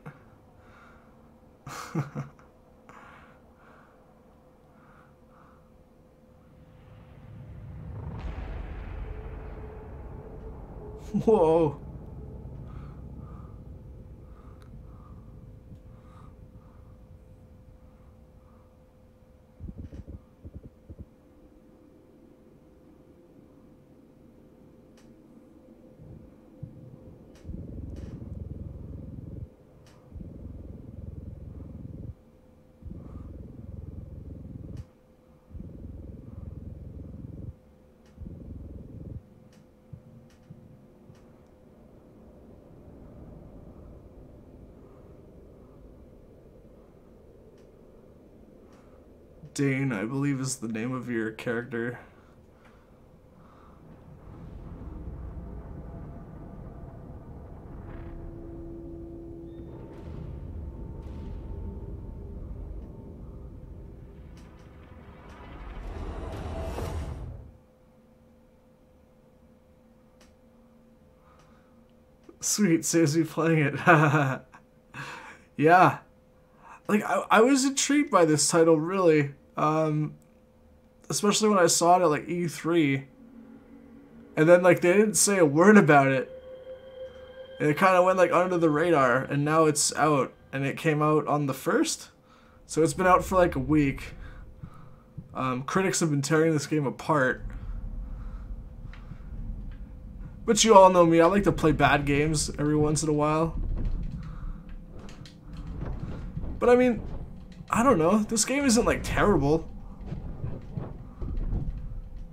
Whoa. Dane, I believe, is the name of your character. Sweet, saves me playing it. Yeah. Like, I was intrigued by this title, really. Especially when I saw it at, like, E3. And then, like, they didn't say a word about it. And it kind of went, like, under the radar. And now it's out. And it came out on the 1st. So it's been out for, like, a week. Critics have been tearing this game apart. But you all know me, I like to play bad games every once in a while. But I mean, I don't know, this game isn't like terrible.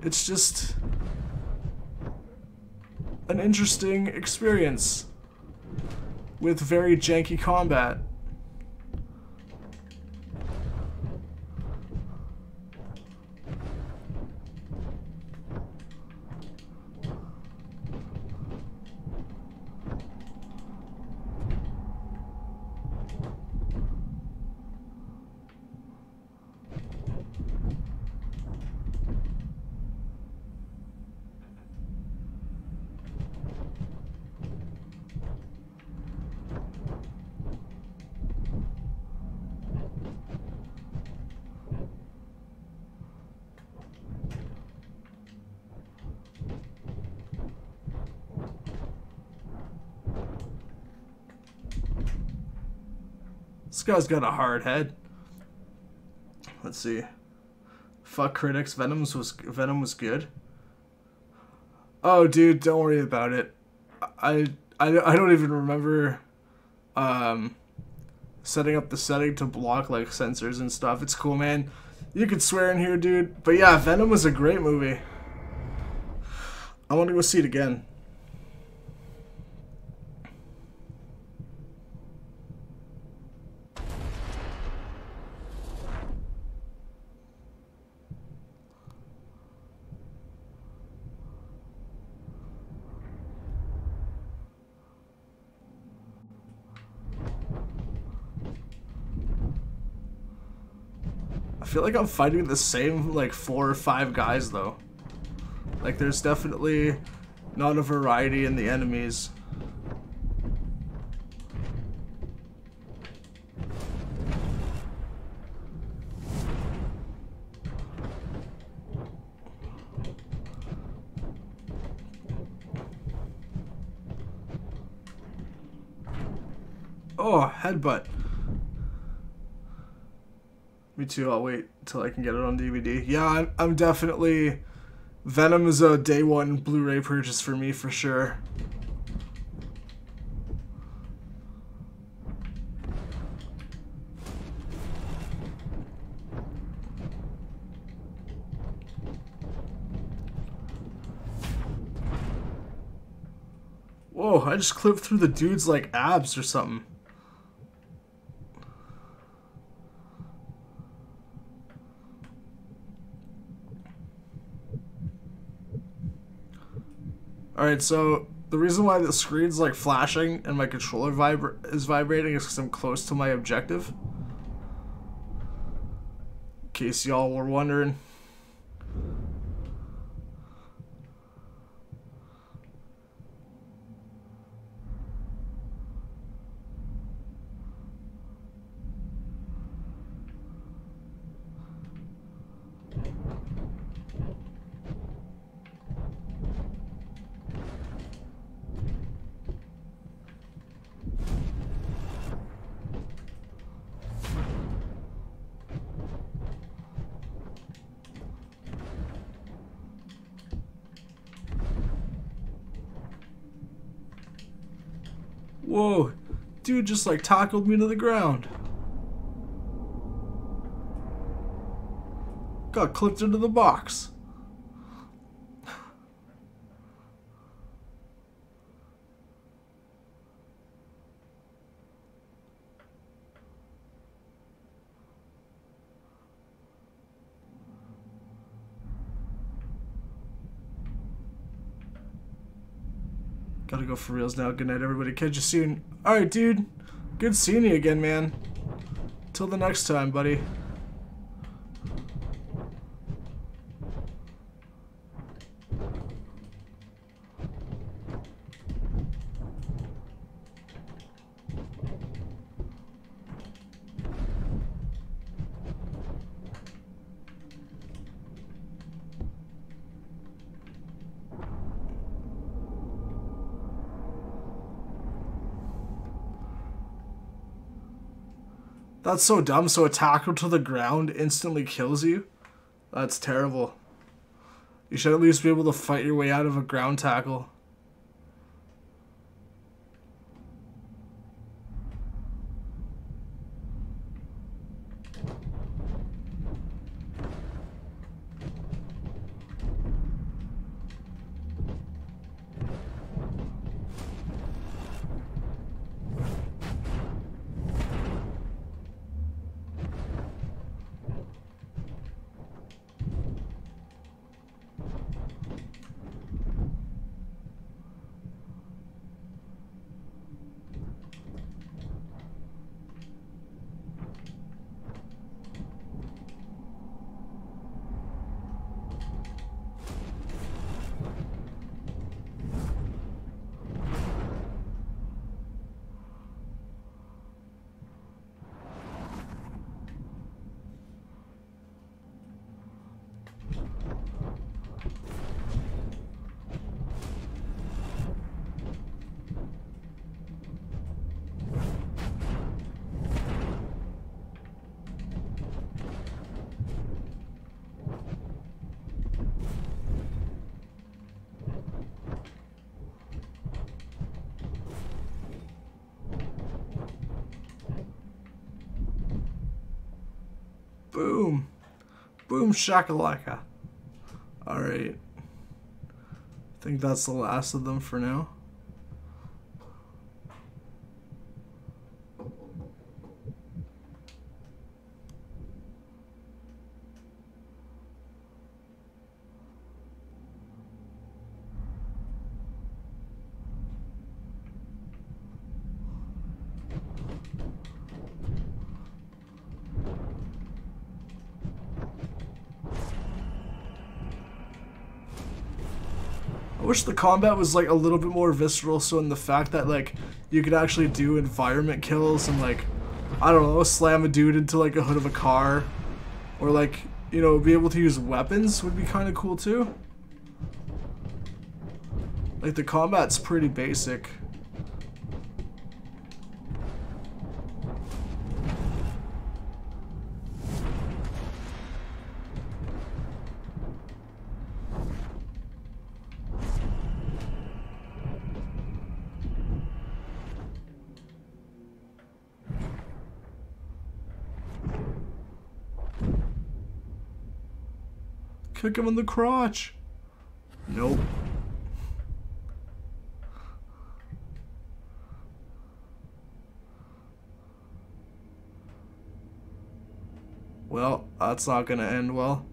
It's just an interesting experience with very janky combat. This guy's got a hard head. Let's see. Fuck critics. Venom was good. Oh, dude, don't worry about it. I don't even remember setting up the setting to block like censors and stuff. It's cool, man. You could swear in here, dude. But yeah, Venom was a great movie. I want to go see it again. I feel like I'm fighting the same, like, 4 or 5 guys, though. Like, there's definitely not a variety in the enemies. Oh, headbutt. Me too, I'll wait until I can get it on DVD. Yeah, I'm definitely... Venom is a day one Blu-ray purchase for me, for sure. Whoa, I just clipped through the dude's, like, abs or something. Alright, so the reason why the screen's like flashing and my controller is vibrating is because I'm close to my objective. In case y'all were wondering. Whoa, dude just like tackled me to the ground. Got clipped into the box. Gotta go for reals now. Good night, everybody. Catch you soon. Alright, dude. Good seeing you again, man. Till the next time, buddy. That's so dumb. So a tackle to the ground instantly kills you? That's terrible. You should at least be able to fight your way out of a ground tackle. Boom. Boom shakalaka. Alright. I think that's the last of them for now. I wish the combat was like a little bit more visceral, so in the fact that like you could actually do environment kills and like, I don't know, slam a dude into like a hood of a car, or like, you know, be able to use weapons would be kind of cool too. Like the combat's pretty basic. Kick him in the crotch. Nope. Well, that's not gonna end well.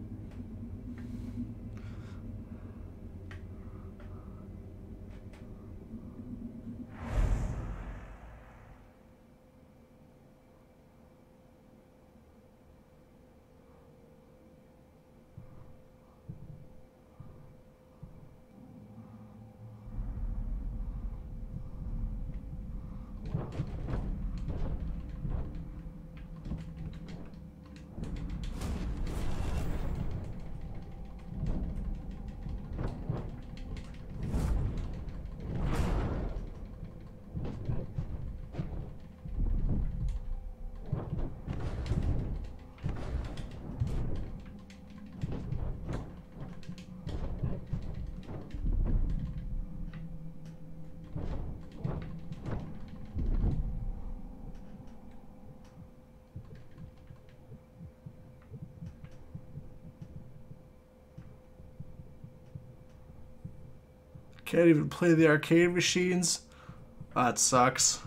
Can't even play the arcade machines. That sucks.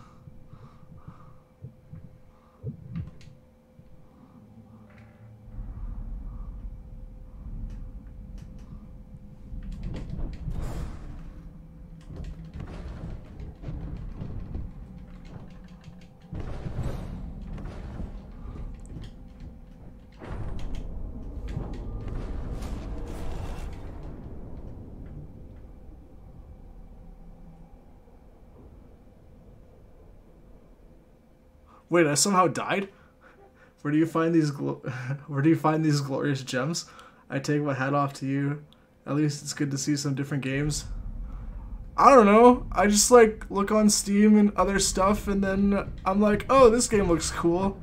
Wait, I somehow died? Where do you find these where do you find these glorious gems? I take my hat off to you. At least it's good to see some different games. I don't know. I just like look on Steam and other stuff, and then I'm like, oh, this game looks cool.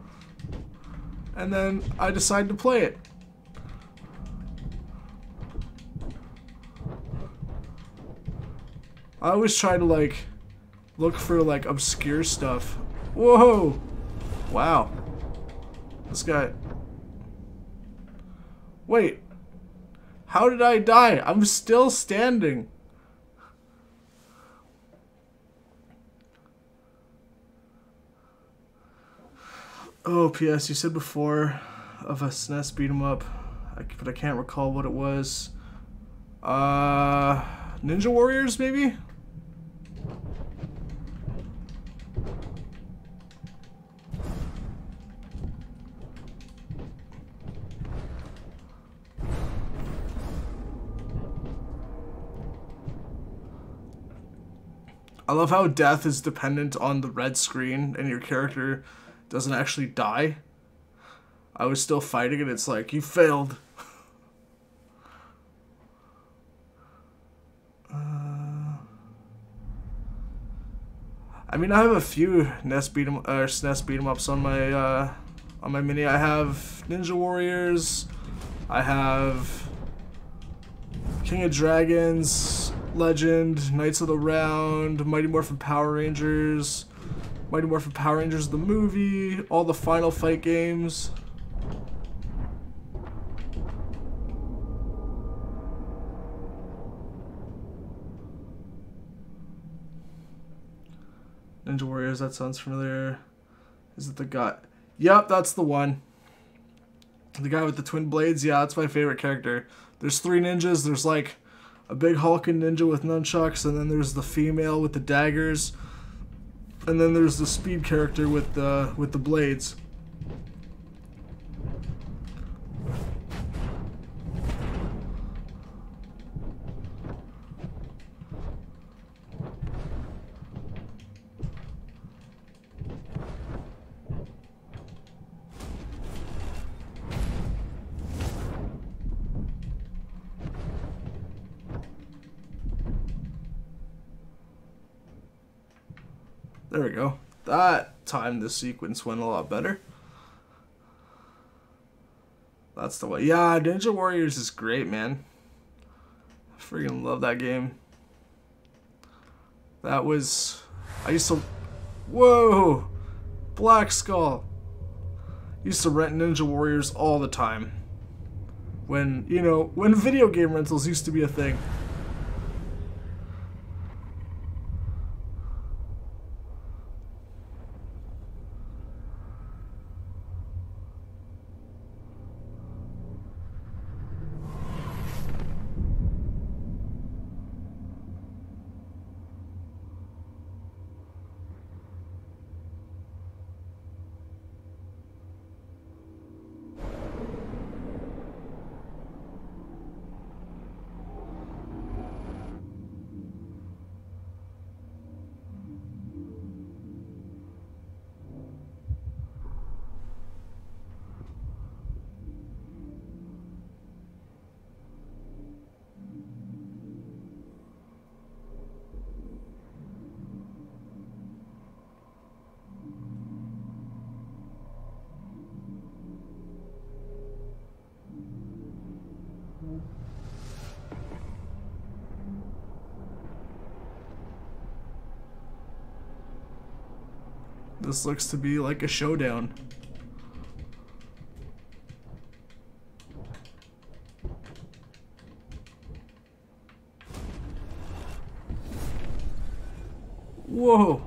And then I decide to play it. I always try to like look for like obscure stuff. Whoa! Wow. This guy. Wait. How did I die? I'm still standing. Oh, P.S. You said before of a SNES beat 'em up, but I can't recall what it was. Ninja Warriors, maybe? I love how death is dependent on the red screen and your character doesn't actually die. I was still fighting and it's like, you failed. I mean, I have a few SNES beat 'em ups on my mini. I have Ninja Warriors. I have King of Dragons, Legend, Knights of the Round, Mighty Morphin Power Rangers, Mighty Morphin Power Rangers the movie, all the Final Fight games. Ninja Warriors, that sounds familiar. Is it the guy? Yep, that's the one. The guy with the twin blades? Yeah, that's my favorite character. There's 3 ninjas. There's like a big hulking ninja with nunchucks, and then there's the female with the daggers, and then there's the speed character with the blades. There we go. That time the sequence went a lot better. That's the way. Yeah, Ninja Warriors is great, man. I freaking love that game. That was... I used to... Whoa! Black Skull. Used to rent Ninja Warriors all the time. When, you know, when video game rentals used to be a thing. This looks to be like a showdown. Whoa!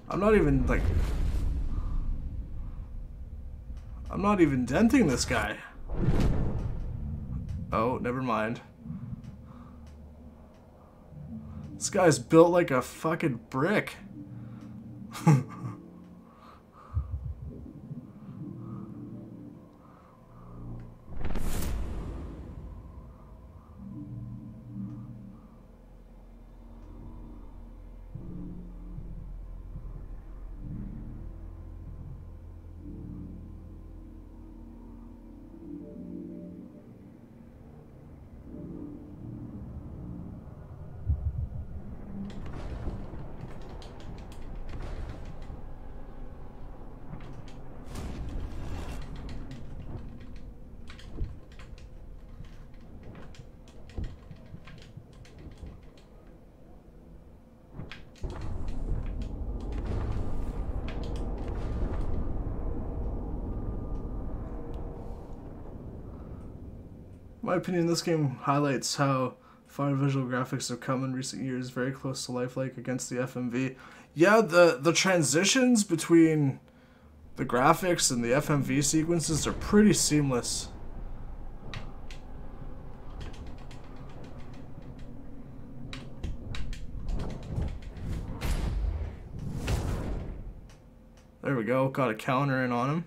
I'm not even like... I'm not even denting this guy. Oh, never mind. This guy's built like a fucking brick. In my opinion, this game highlights how far visual graphics have come in recent years, very close to lifelike against the FMV. Yeah, the transitions between the graphics and the FMV sequences are pretty seamless. There we go, got a counter in on him.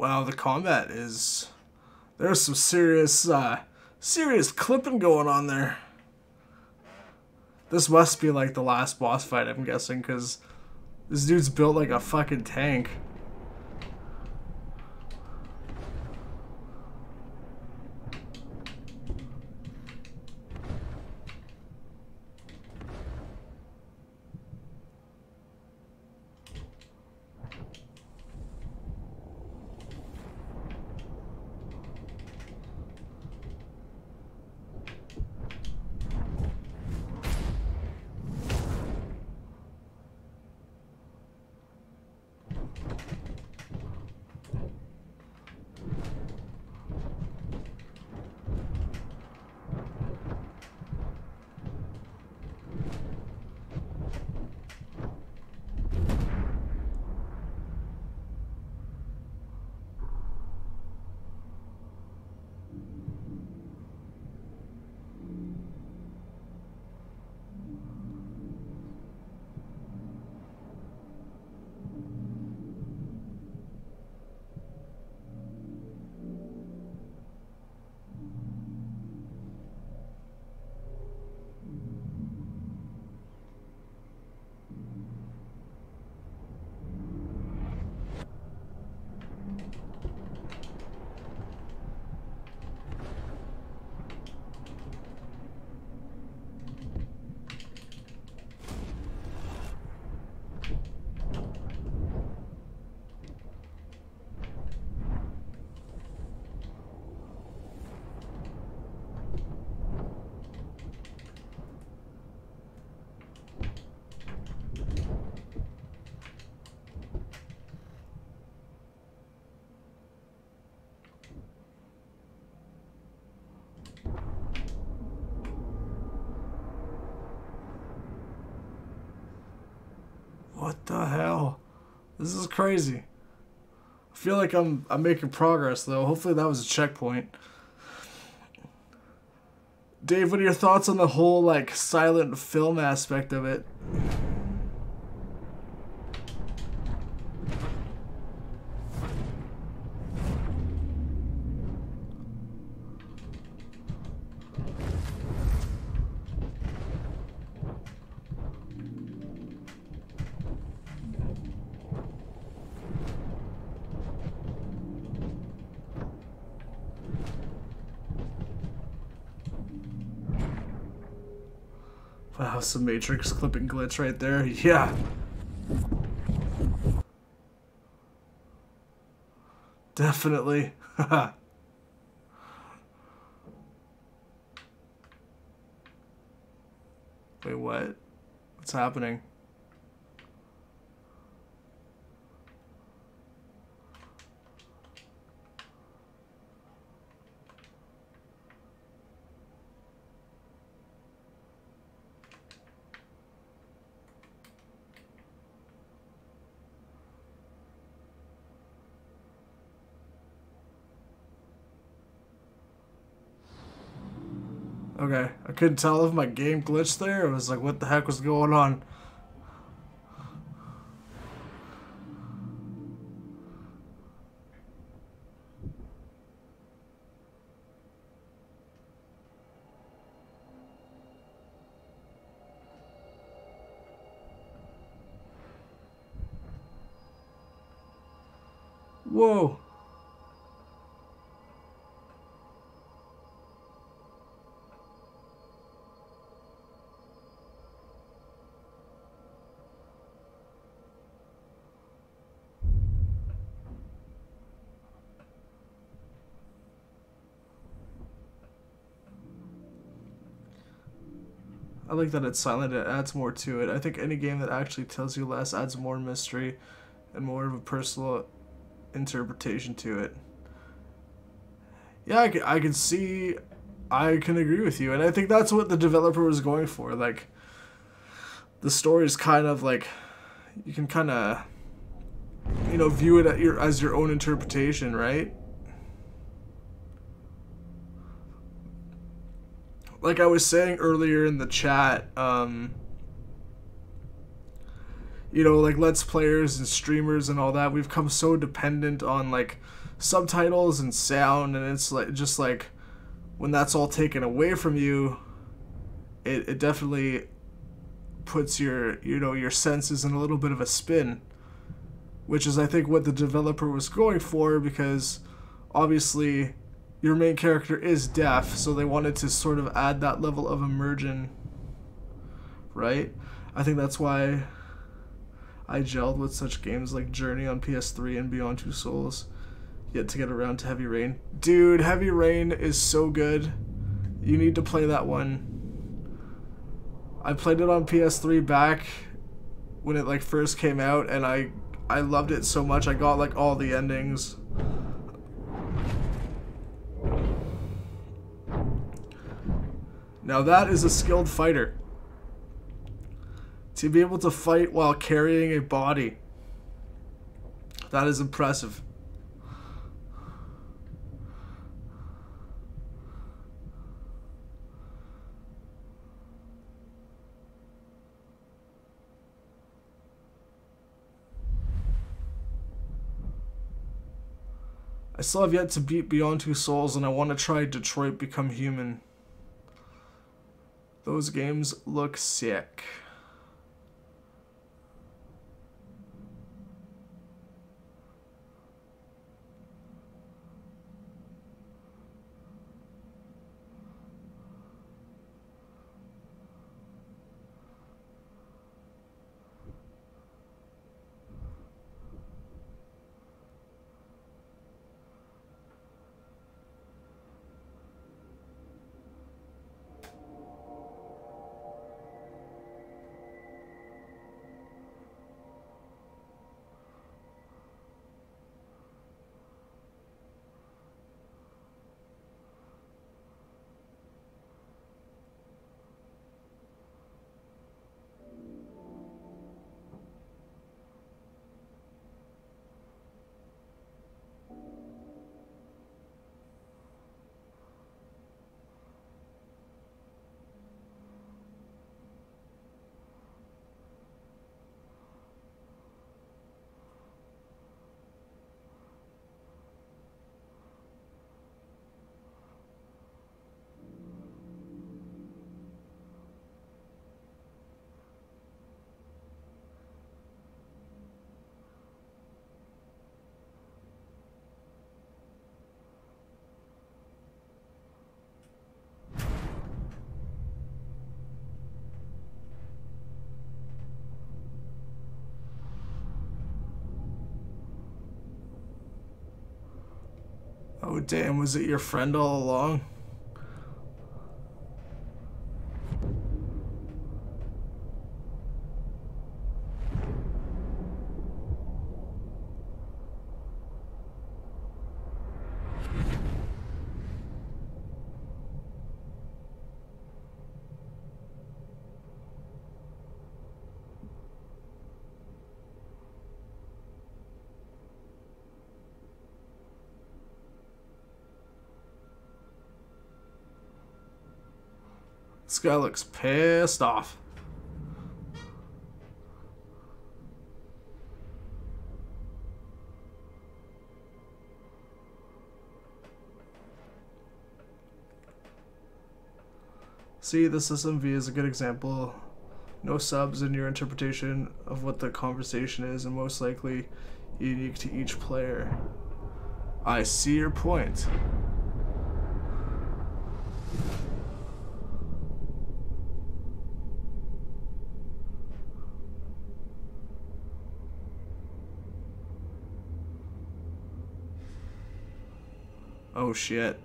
Wow, the combat is... There's some serious, serious clipping going on there. This must be like the last boss fight, I'm guessing, because this dude's built like a fucking tank. What the hell? This is crazy. I feel like I'm making progress though. Hopefully that was a checkpoint. Dave, what are your thoughts on the whole like silent film aspect of it? Wow, some Matrix clipping glitch right there. Yeah. Definitely. Wait, what? What's happening? Okay, I couldn't tell if my game glitched there. It was like, what the heck was going on? Whoa. I like that it's silent, it adds more to it. I think any game that actually tells you less adds more mystery and more of a personal interpretation to it. Yeah, I can see, I can agree with you, and I think that's what the developer was going for. Like, the story is kind of like, you can kind of, you know, view it at as your own interpretation, right? Like I was saying earlier in the chat, you know, like Let's Players and streamers and all that, we've come so dependent on like subtitles and sound, and it's like just like when that's all taken away from you, it definitely puts your, you know, your senses in a little bit of a spin, which is I think what the developer was going for, because obviously your main character is deaf, so they wanted to sort of add that level of immersion, right? I think that's why I gelled with such games like Journey on PS3 and Beyond Two Souls, yet to get around to Heavy Rain. Dude, Heavy Rain is so good. You need to play that one. I played it on PS3 back when it like first came out, and I loved it so much. I got like all the endings. Now that is a skilled fighter. To be able to fight while carrying a body, that is impressive. I still have yet to beat Beyond Two Souls, and I want to try Detroit Become Human. Those games look sick. Oh damn, was it your friend all along? This guy looks pissed off. See, this FMV is a good example. No subs in your interpretation of what the conversation is, and most likely unique to each player. I see your point. Oh shit.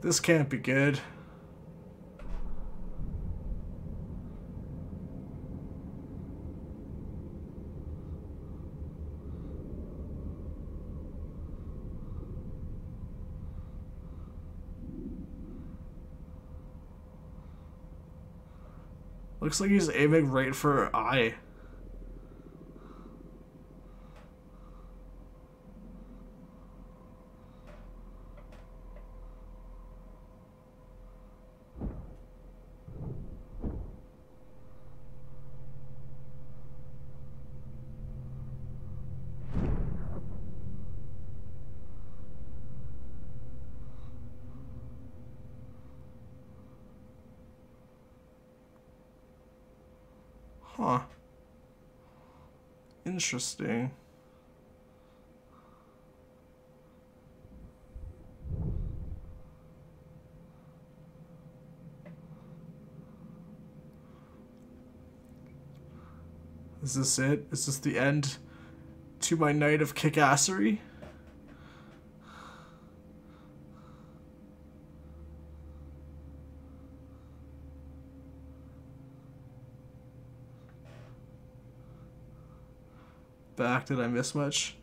This can't be good. Looks like he's aiming right for her eye. Huh. Interesting. Is this it? Is this the end to my night of kickassery? Back, did I miss much?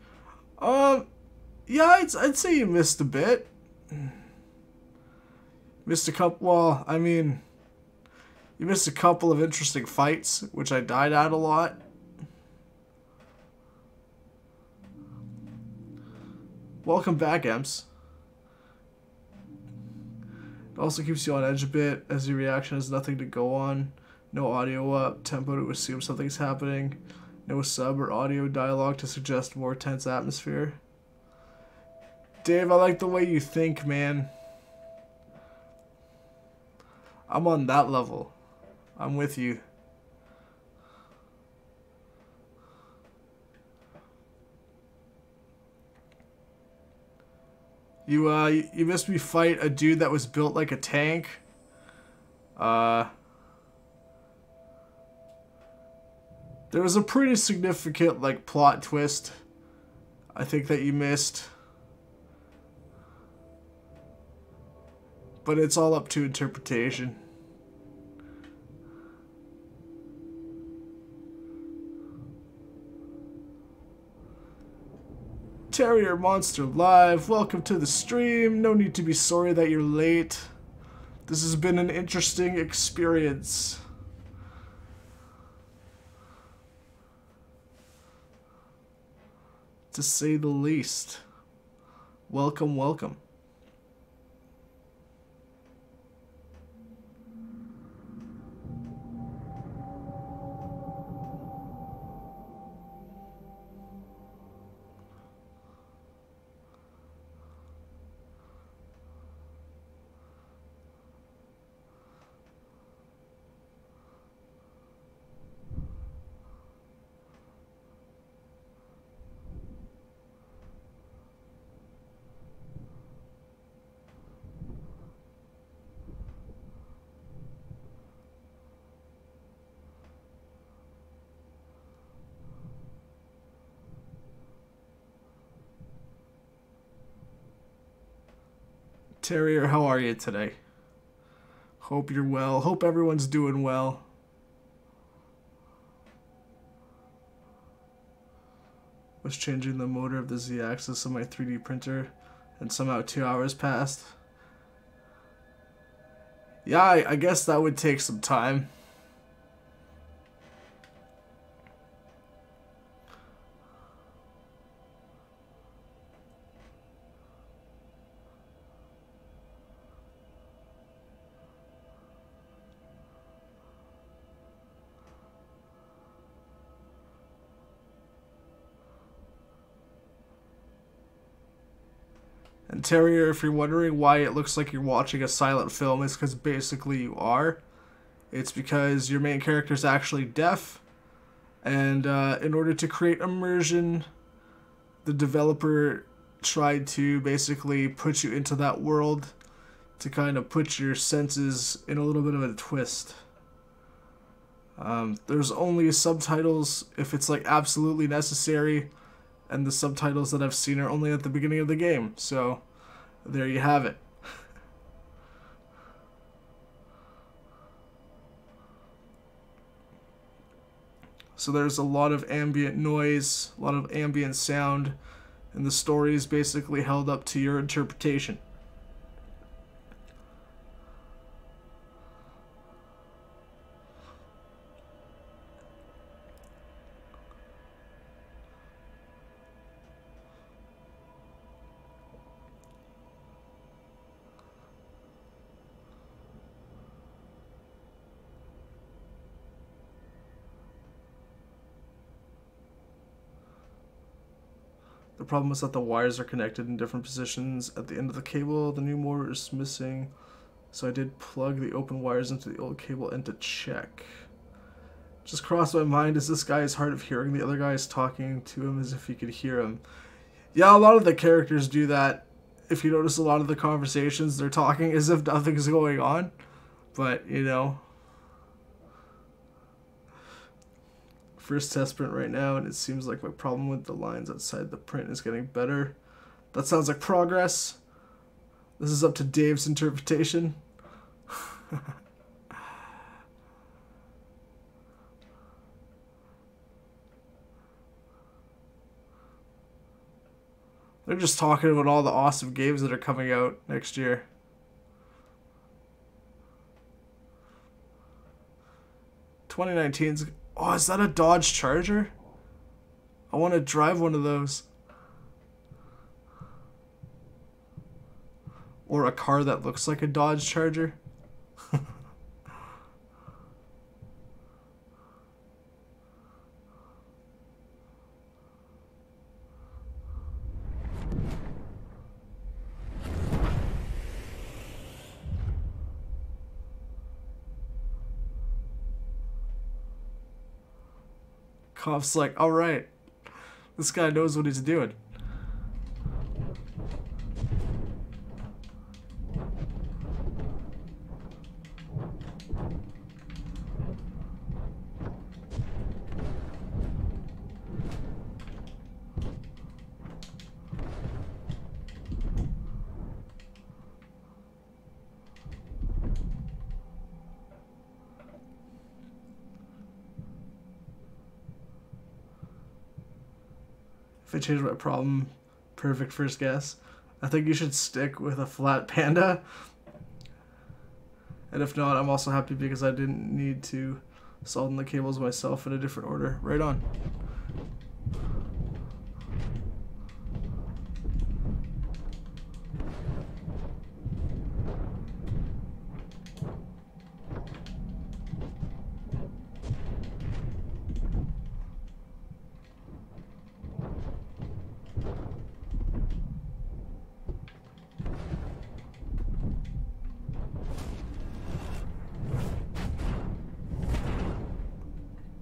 Yeah, I'd say you missed a bit. Missed a couple, well, I mean, you missed a couple of interesting fights, which I died at a lot. Welcome back, Emps. It also keeps you on edge a bit, as your reaction has nothing to go on. No audio up, tempo to assume something's happening. No sub or audio dialogue to suggest more tense atmosphere. Dave, I like the way you think, man. I'm on that level. I'm with you. You missed me fight a dude that was built like a tank. There was a pretty significant, like, plot twist, I think, that you missed. But it's all up to interpretation. Terrier Monster Live, welcome to the stream. No need to be sorry that you're late. This has been an interesting experience. To say the least. Welcome, welcome. Terrier, how are you today? Hope you're well. Hope everyone's doing well. Was changing the motor of the Z-axis of my 3D printer, and somehow 2 hours passed. Yeah, I guess that would take some time. And Terrier, if you're wondering why it looks like you're watching a silent film, it's because basically you are. It's because your main character is actually deaf, and in order to create immersion, the developer tried to basically put you into that world to kind of put your senses in a little bit of a twist. There's only subtitles if it's like absolutely necessary, and the subtitles that I've seen are only at the beginning of the game, so there you have it. So there's a lot of ambient noise, a lot of ambient sound, and the story is basically held up to your interpretation. The problem is that the wires are connected in different positions at the end of the cable. The new motor is missing, so I did plug the open wires into the old cable end to check. Just crossed my mind, is this guy is hard of hearing? The other guy is talking to him as if he could hear him. Yeah, a lot of the characters do that. If you notice, a lot of the conversations, they're talking as if nothing's going on. But, you know. First test print right now, and it seems like my problem with the lines outside the print is getting better. That sounds like progress. This is up to Dave's interpretation. They're just talking about all the awesome games that are coming out next year. "2019's... Oh, is that a Dodge Charger? I want to drive one of those. Or a car that looks like a Dodge Charger. Cop's like, alright, this guy knows what he's doing. If I change my problem, perfect first guess. I think you should stick with a flat panda. And if not, I'm also happy because I didn't need to solder the cables myself in a different order. Right on.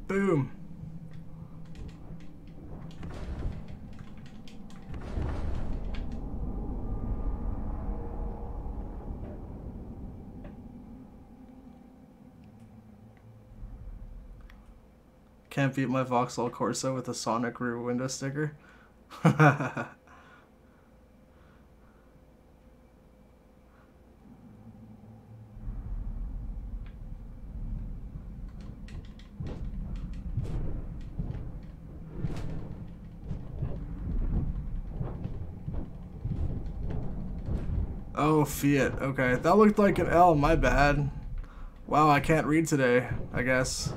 Boom. Can't beat my Vauxhall Corsa with a Sonic rear window sticker. Oh, Fiat. Okay, that looked like an L. My bad. Wow, I can't read today, I guess.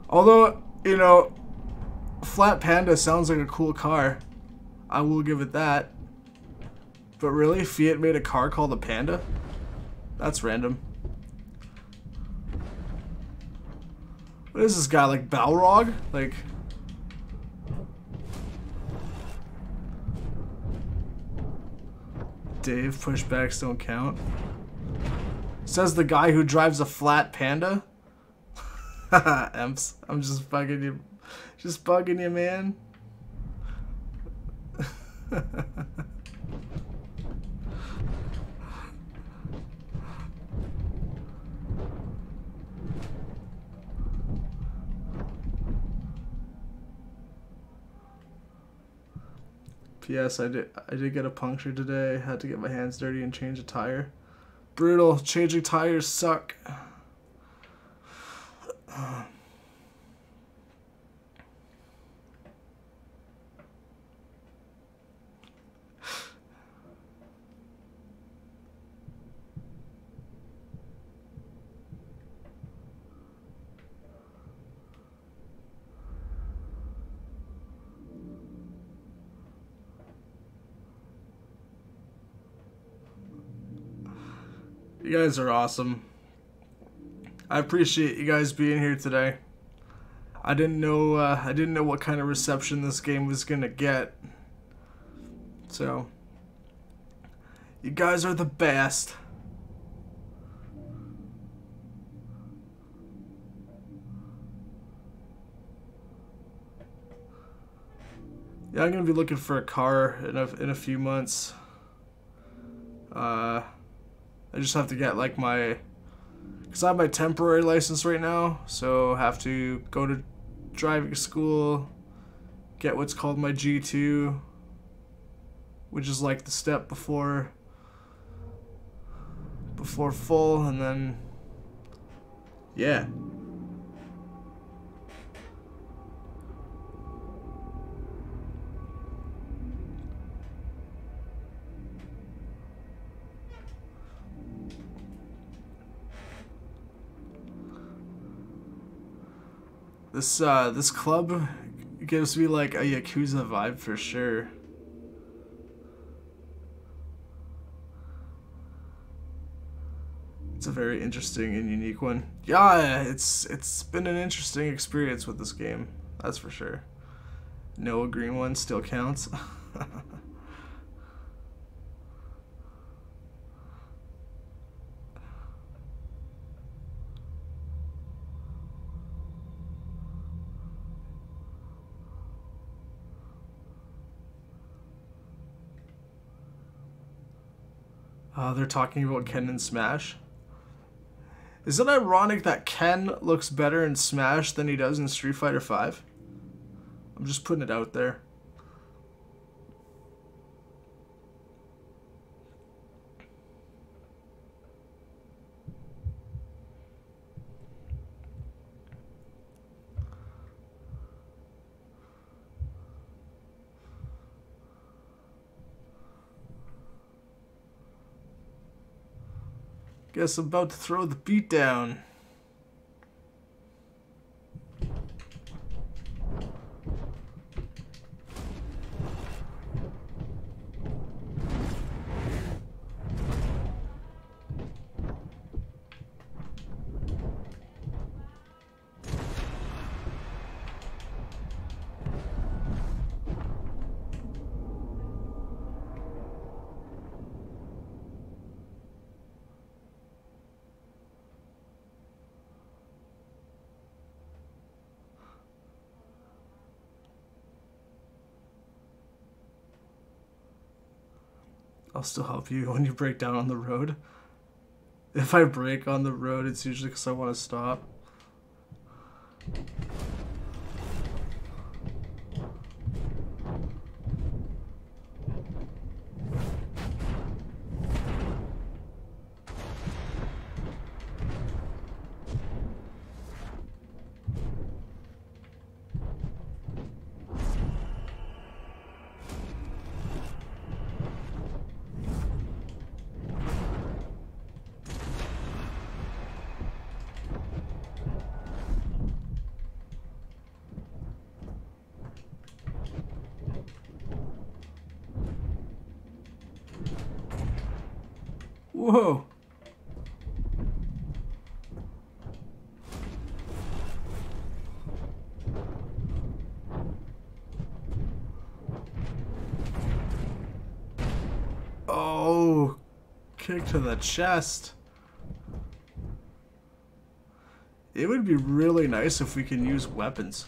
Although, you know, Flat Panda sounds like a cool car. I will give it that. But really, Fiat made a car called the Panda? That's random. What is this guy, like Balrog? Like... Dave, pushbacks don't count. Says the guy who drives a flat Panda. Haha, Emps. I'm just bugging you. Just bugging you, man. P.S. I did get a puncture today. Had to get my hands dirty and change a tire. Brutal. Changing tires suck. You guys are awesome. I appreciate you guys being here today. I didn't know what kind of reception this game was gonna get. So, you guys are the best. Yeah, I'm gonna be looking for a car in a few months. I just have to get like my, because I have my temporary license right now, so have to go to driving school, get what's called my G2, which is like the step before full, and then yeah. This club gives me like a Yakuza vibe for sure. It's a very interesting and unique one. Yeah, it's been an interesting experience with this game, that's for sure. No green one still counts. They're talking about Ken and Smash. Is it ironic that Ken looks better in Smash than he does in Street Fighter V? I'm just putting it out there. Guess I'm about to throw the beat down. I'll still help you when you break down on the road. If I break on the road, it's usually because I want to stop. Whoa. Oh, kick to the chest. It would be really nice if we can use weapons.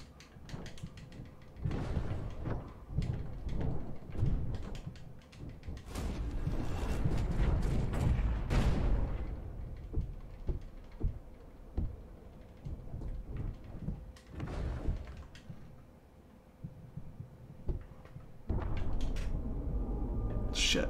Shit.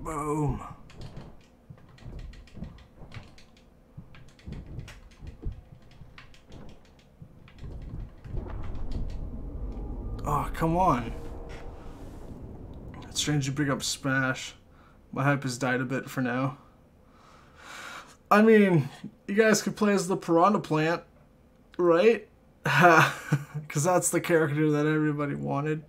Boom. Oh, come on. It's strange you bring up Smash. My hype has died a bit for now. I mean, you guys could play as the Piranha Plant, right? Because that's the character that everybody wanted.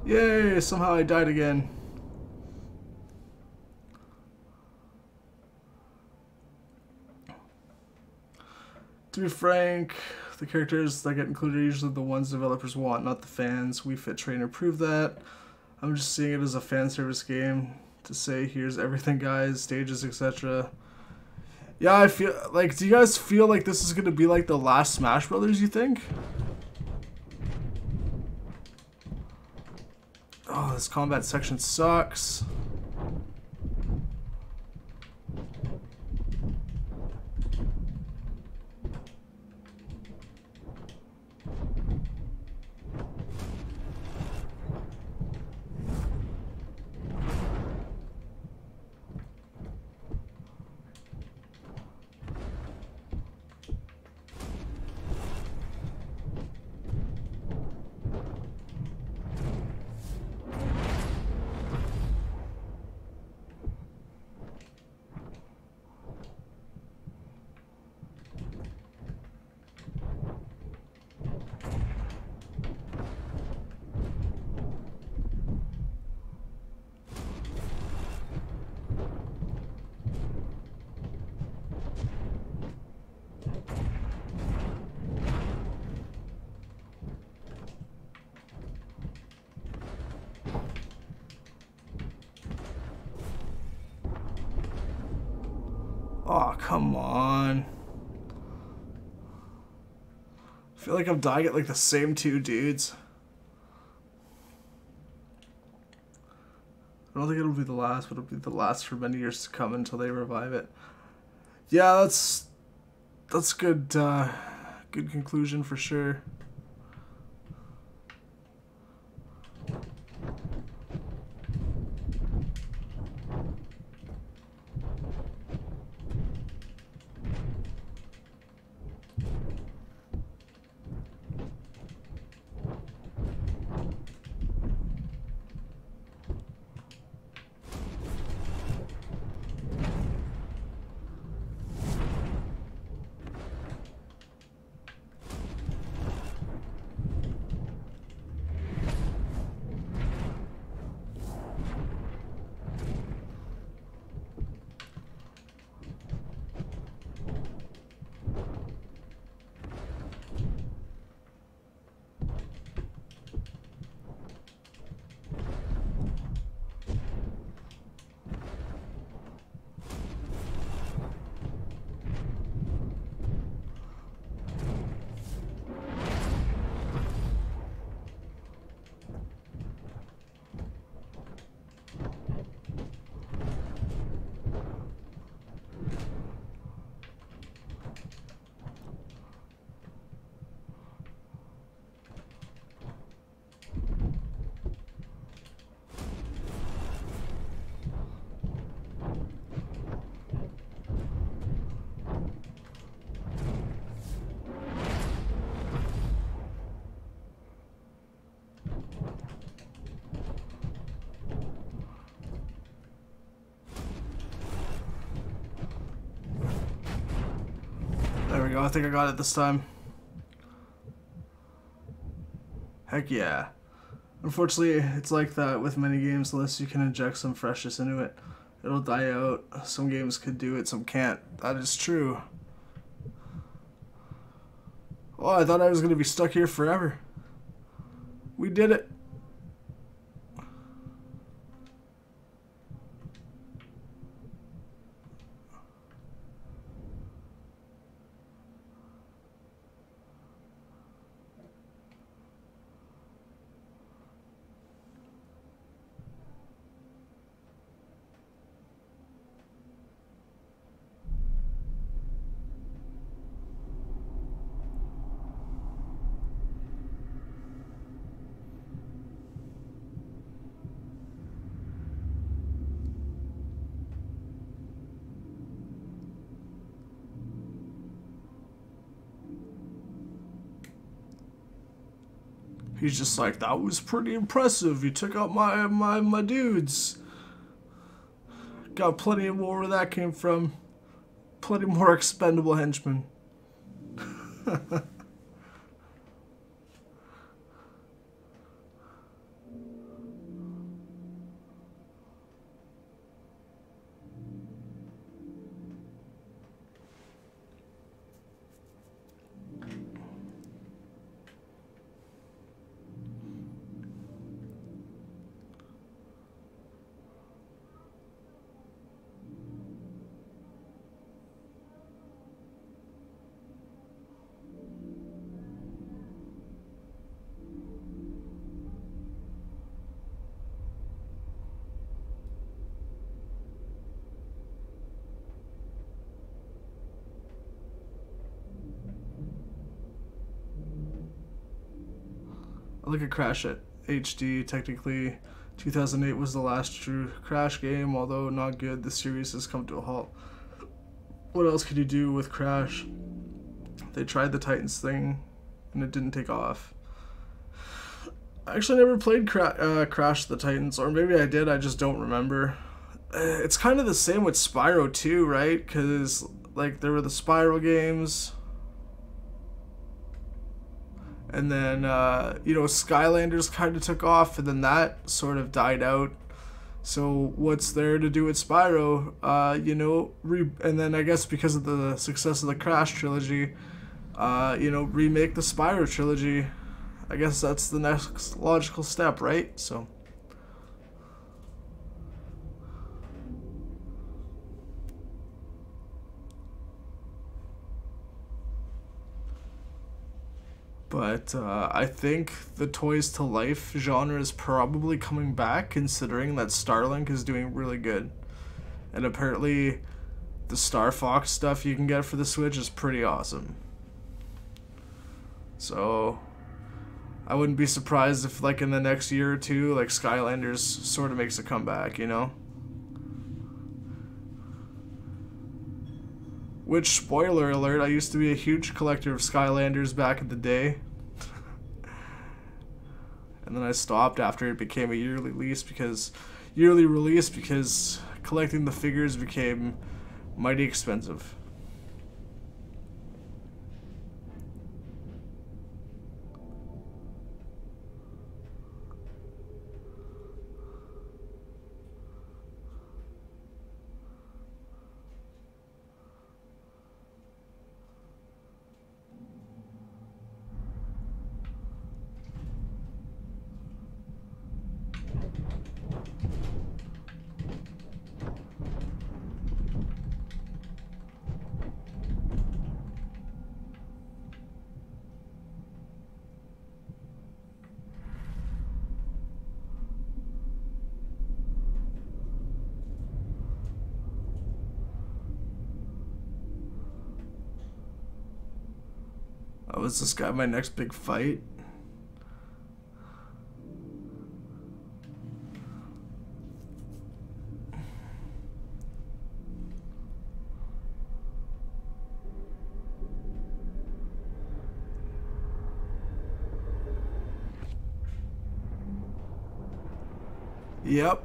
Yay, somehow I died again. To be frank, the characters that get included are usually the ones developers want, not the fans. We Fit Trainer proved that. I'm just seeing it as a fan service game to say here's everything guys, stages, etc. Yeah, I feel like, do you guys feel like this is gonna be like the last Smash Brothers, you think? Oh, this combat section sucks. Oh, come on. I feel like I'm dying at like the same two dudes. I don't think it'll be the last, but it'll be the last for many years to come until they revive it. Yeah, that's good. Good conclusion for sure. There we go, I think I got it this time. Heck yeah. Unfortunately, it's like that with many games, unless you can inject some freshness into it. It'll die out. Some games could do it, some can't. That is true. Oh, I thought I was going to be stuck here forever. We did it. He's just like, that was pretty impressive. You took out my dudes. Got plenty more where that came from. Plenty more expendable henchmen. I look at Crash at HD. Technically, 2008 was the last true Crash game, although not good. The series has come to a halt. What else could you do with Crash? They tried the Titans thing, and it didn't take off. I actually never played Crash the Titans, or maybe I did, I just don't remember. It's kind of the same with Spyro too, right? Because, like, there were the Spyro games. And then, you know, Skylanders kind of took off, and then that sort of died out. So what's there to do with Spyro? You know, and then I guess because of the success of the Crash trilogy, you know, remake the Spyro trilogy. I guess that's the next logical step, right? So. But I think the Toys to Life genre is probably coming back, considering that Starlink is doing really good. And apparently the Star Fox stuff you can get for the Switch is pretty awesome. So I wouldn't be surprised if, like, in the next year or two, like, Skylanders sort of makes a comeback, you know? Which, spoiler alert, I used to be a huge collector of Skylanders back in the day. And then I stopped after it became a yearly release because collecting the figures became mighty expensive. Oh, is this guy my next big fight? Yep.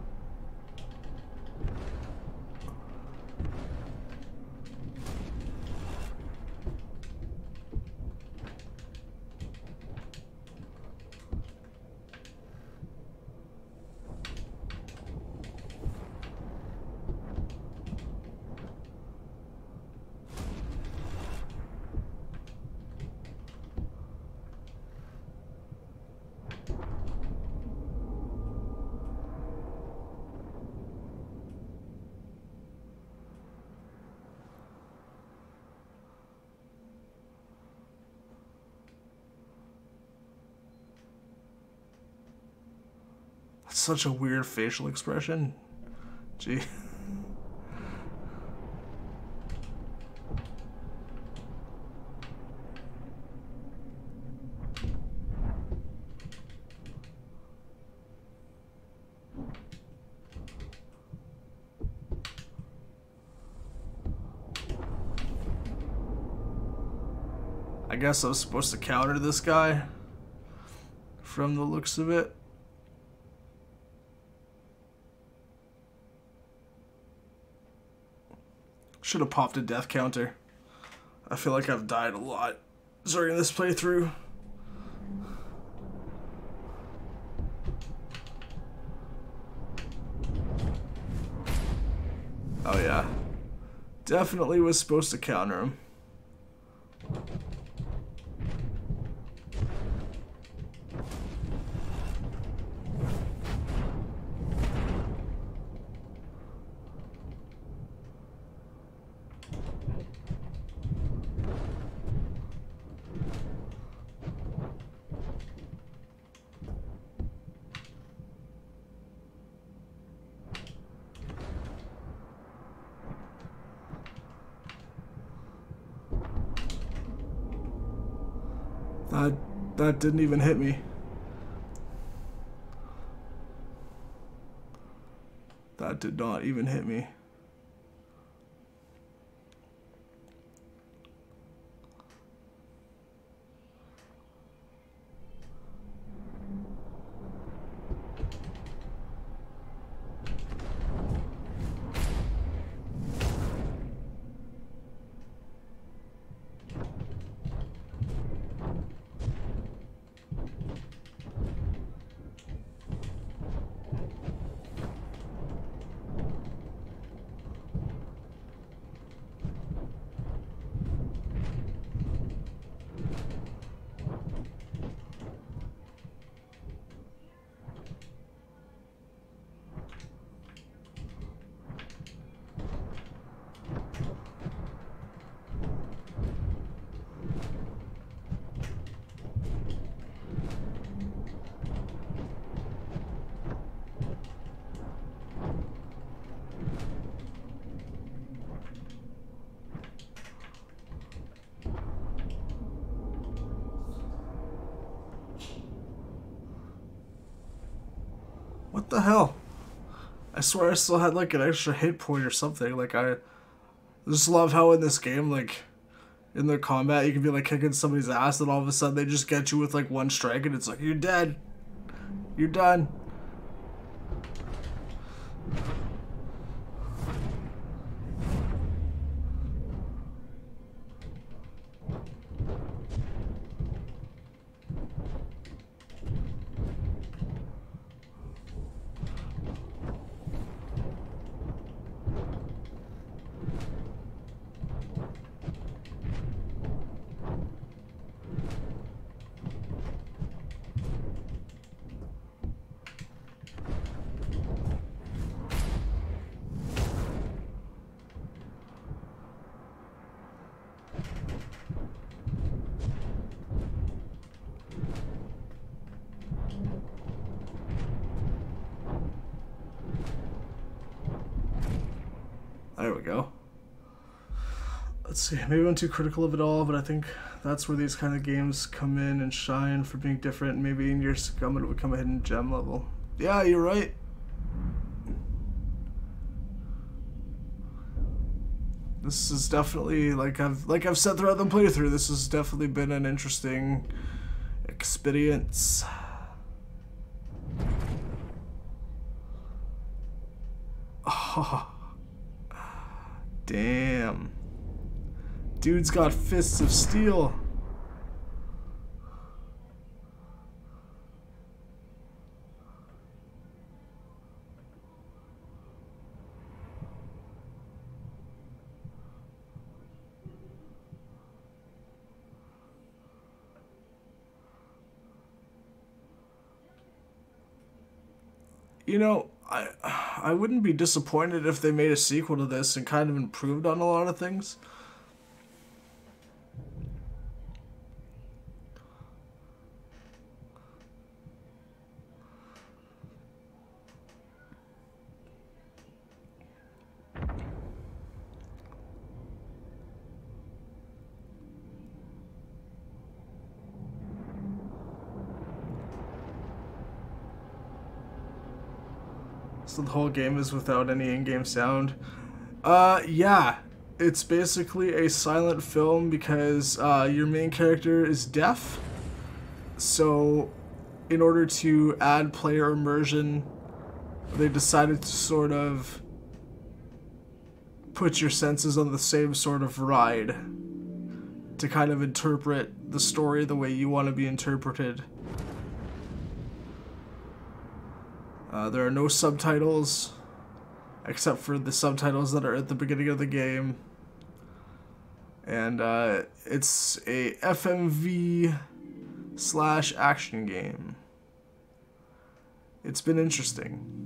Such a weird facial expression. Gee. I guess I was supposed to counter this guy from the looks of it. Should have popped a death counter. I feel like I've died a lot during this playthrough. Oh yeah. Definitely was supposed to counter him. That didn't even hit me. That did not even hit me. What the hell? I swear I still had like an extra hit point or something. Like I just love how in this game, like in the combat, you can be like kicking somebody's ass and all of a sudden they just get you with like one strike and it's like, you're dead. You're done. There we go. Let's see, maybe I'm too critical of it all, but I think that's where these kind of games come in and shine for being different. Maybe in years to come it'll become a hidden gem level. Yeah, you're right. This is definitely, like I've said throughout the playthrough, this has definitely been an interesting experience. Oh. Damn. Dude's got fists of steel. You know, I wouldn't be disappointed if they made a sequel to this and kind of improved on a lot of things. So the whole game is without any in-game sound. Yeah. It's basically a silent film because your main character is deaf. So in order to add player immersion, they decided to sort of put your senses on the same sort of ride to kind of interpret the story the way you want to be interpreted. There are no subtitles, except for the subtitles that are at the beginning of the game. And it's a FMV / action game. It's been interesting.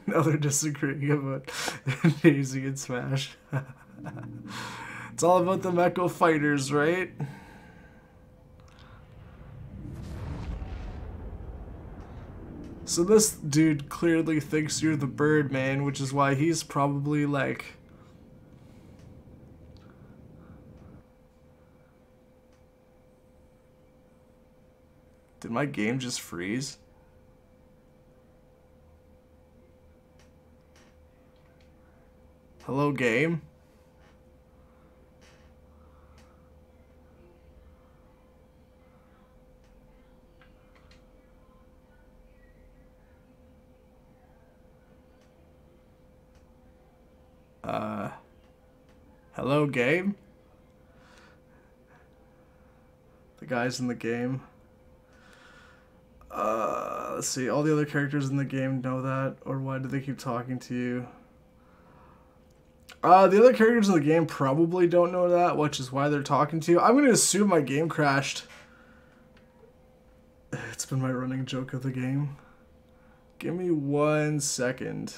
Now they're disagreeing about Daisy and Smash. It's all about the mecha fighters, right? So this dude clearly thinks you're the Birdman, which is why he's probably like... Did my game just freeze? Hello, game? Hello, game? The guys in the game. Let's see, all the other characters in the game know that, or why do they keep talking to you? The other characters in the game probably don't know that, which is why they're talking to you. I'm gonna assume my game crashed. It's been my running joke of the game. Give me 1 second.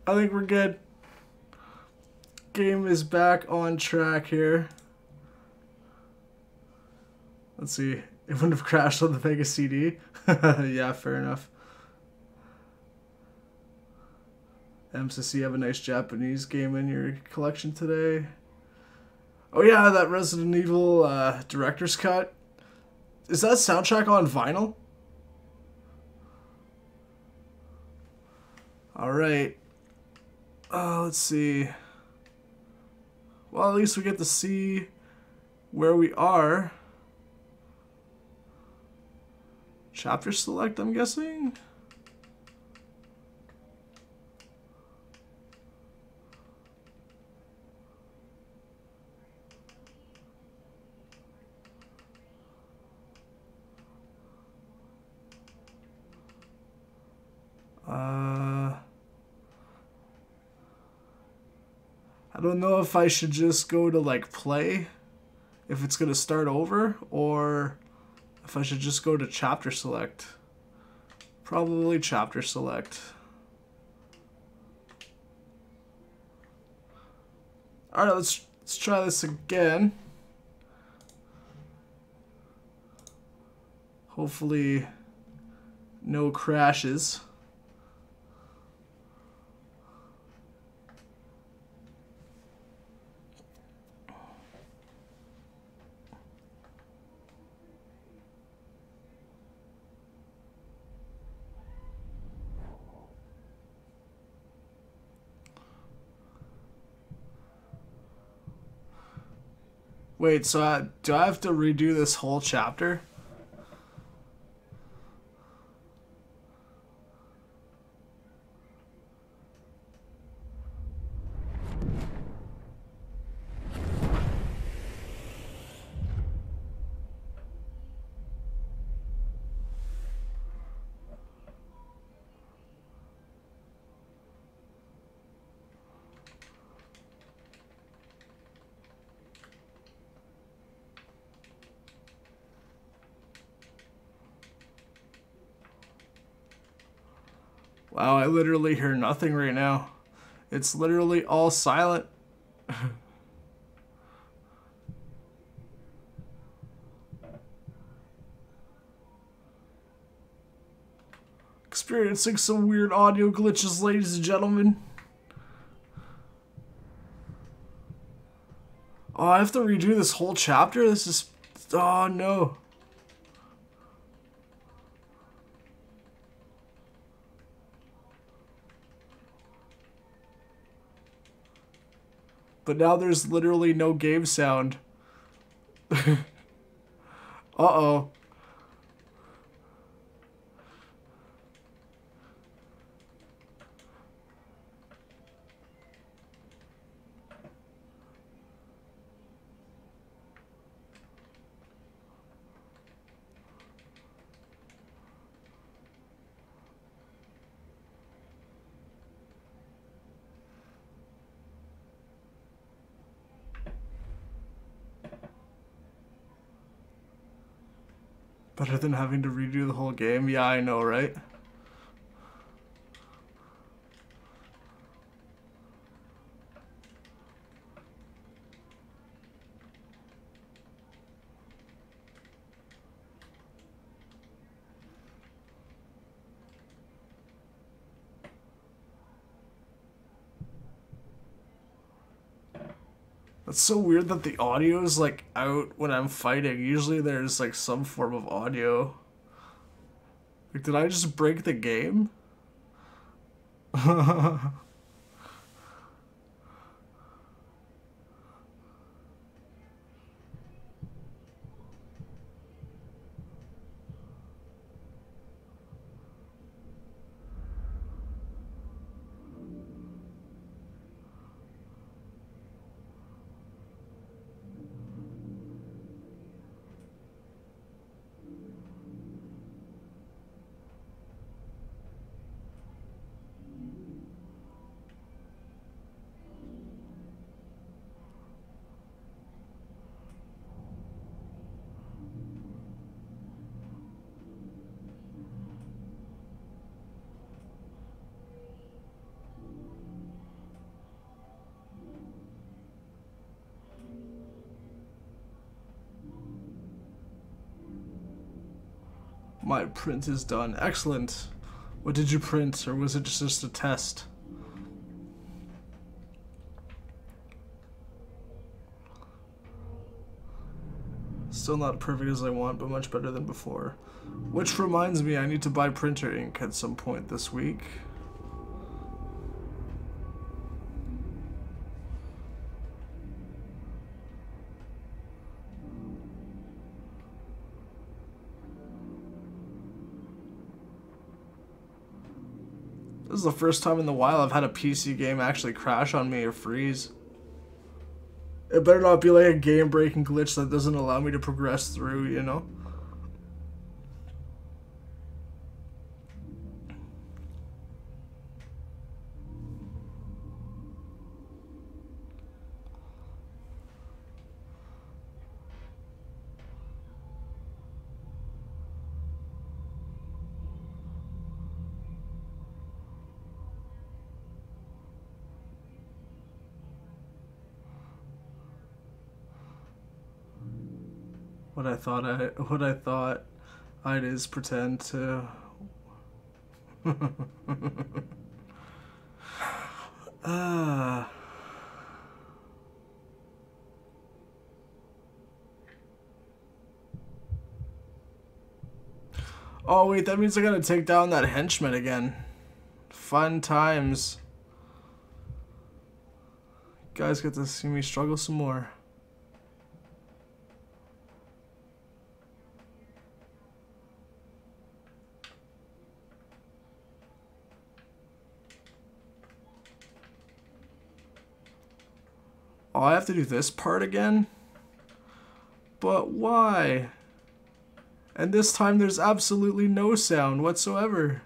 I think we're good. Game is back on track here. Let's see. It wouldn't have crashed on the Vegas CD. Yeah, fair enough. MCC, you have a nice Japanese game in your collection today. Oh yeah, that Resident Evil director's cut. Is that soundtrack on vinyl? Alright. Let's see. Well, at least we get to see where we are. Chapter select, I'm guessing? I don't know if I should just go to like play if it's gonna start over, or if I should just go to chapter select. Probably chapter select. Alright, let's try this again. Hopefully no crashes. Wait, so do I have to redo this whole chapter? Wow, I literally hear nothing right now. It's literally all silent. Experiencing some weird audio glitches, ladies and gentlemen. Oh, I have to redo this whole chapter? This is... Oh, no. But now there's literally no game sound. Uh-oh. Better than having to redo the whole game? Yeah, I know, right? It's so weird that the audio is like out when I'm fighting. Usually there's like some form of audio. Like, did I just break the game? My print is done. Excellent. What did you print, or was it just a test? Still not perfect as I want, but much better than before. Which reminds me, I need to buy printer ink at some point this week. This is the first time in a while I've had a PC game actually crash on me or freeze. It better not be like a game-breaking glitch that doesn't allow me to progress through, you know? What I thought I'd is pretend to Oh wait, that means I gotta take down that henchman again. Fun times. You guys get to see me struggle some more. Oh, I have to do this part again? But why? And this time there's absolutely no sound whatsoever.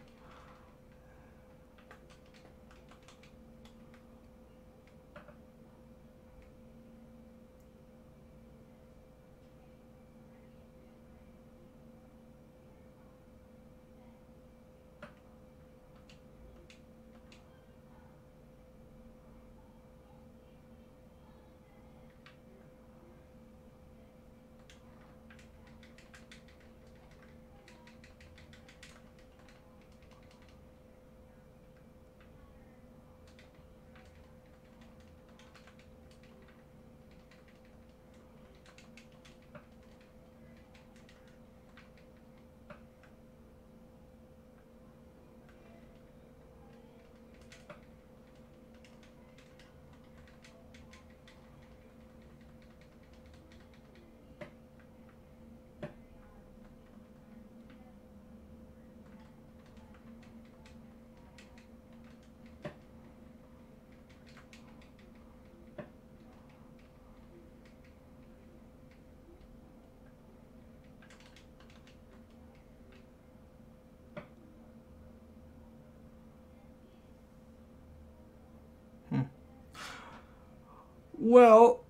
Well,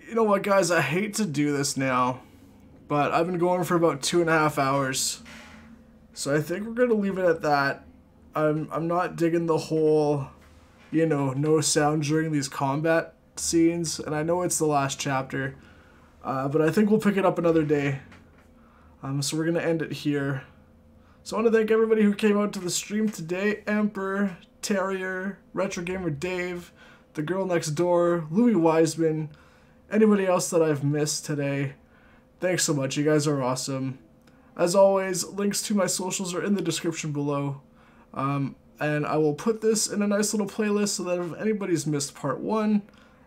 you know what, guys? I hate to do this now, but I've been going for about 2.5 hours, so I think we're gonna leave it at that. I'm not digging the whole, you know, no sound during these combat scenes, and I know it's the last chapter, but I think we'll pick it up another day. So we're gonna end it here. So I want to thank everybody who came out to the stream today: Emperor, Terrier, Retro Gamer Dave, The Girl Next Door, Louis Wiseman, anybody else that I've missed today. Thanks so much, you guys are awesome. As always, links to my socials are in the description below. And I will put this in a nice little playlist so that if anybody's missed part 1,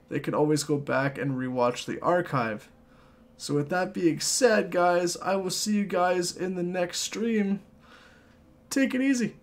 they can always go back and rewatch the archive. So with that being said, guys, I will see you guys in the next stream. Take it easy.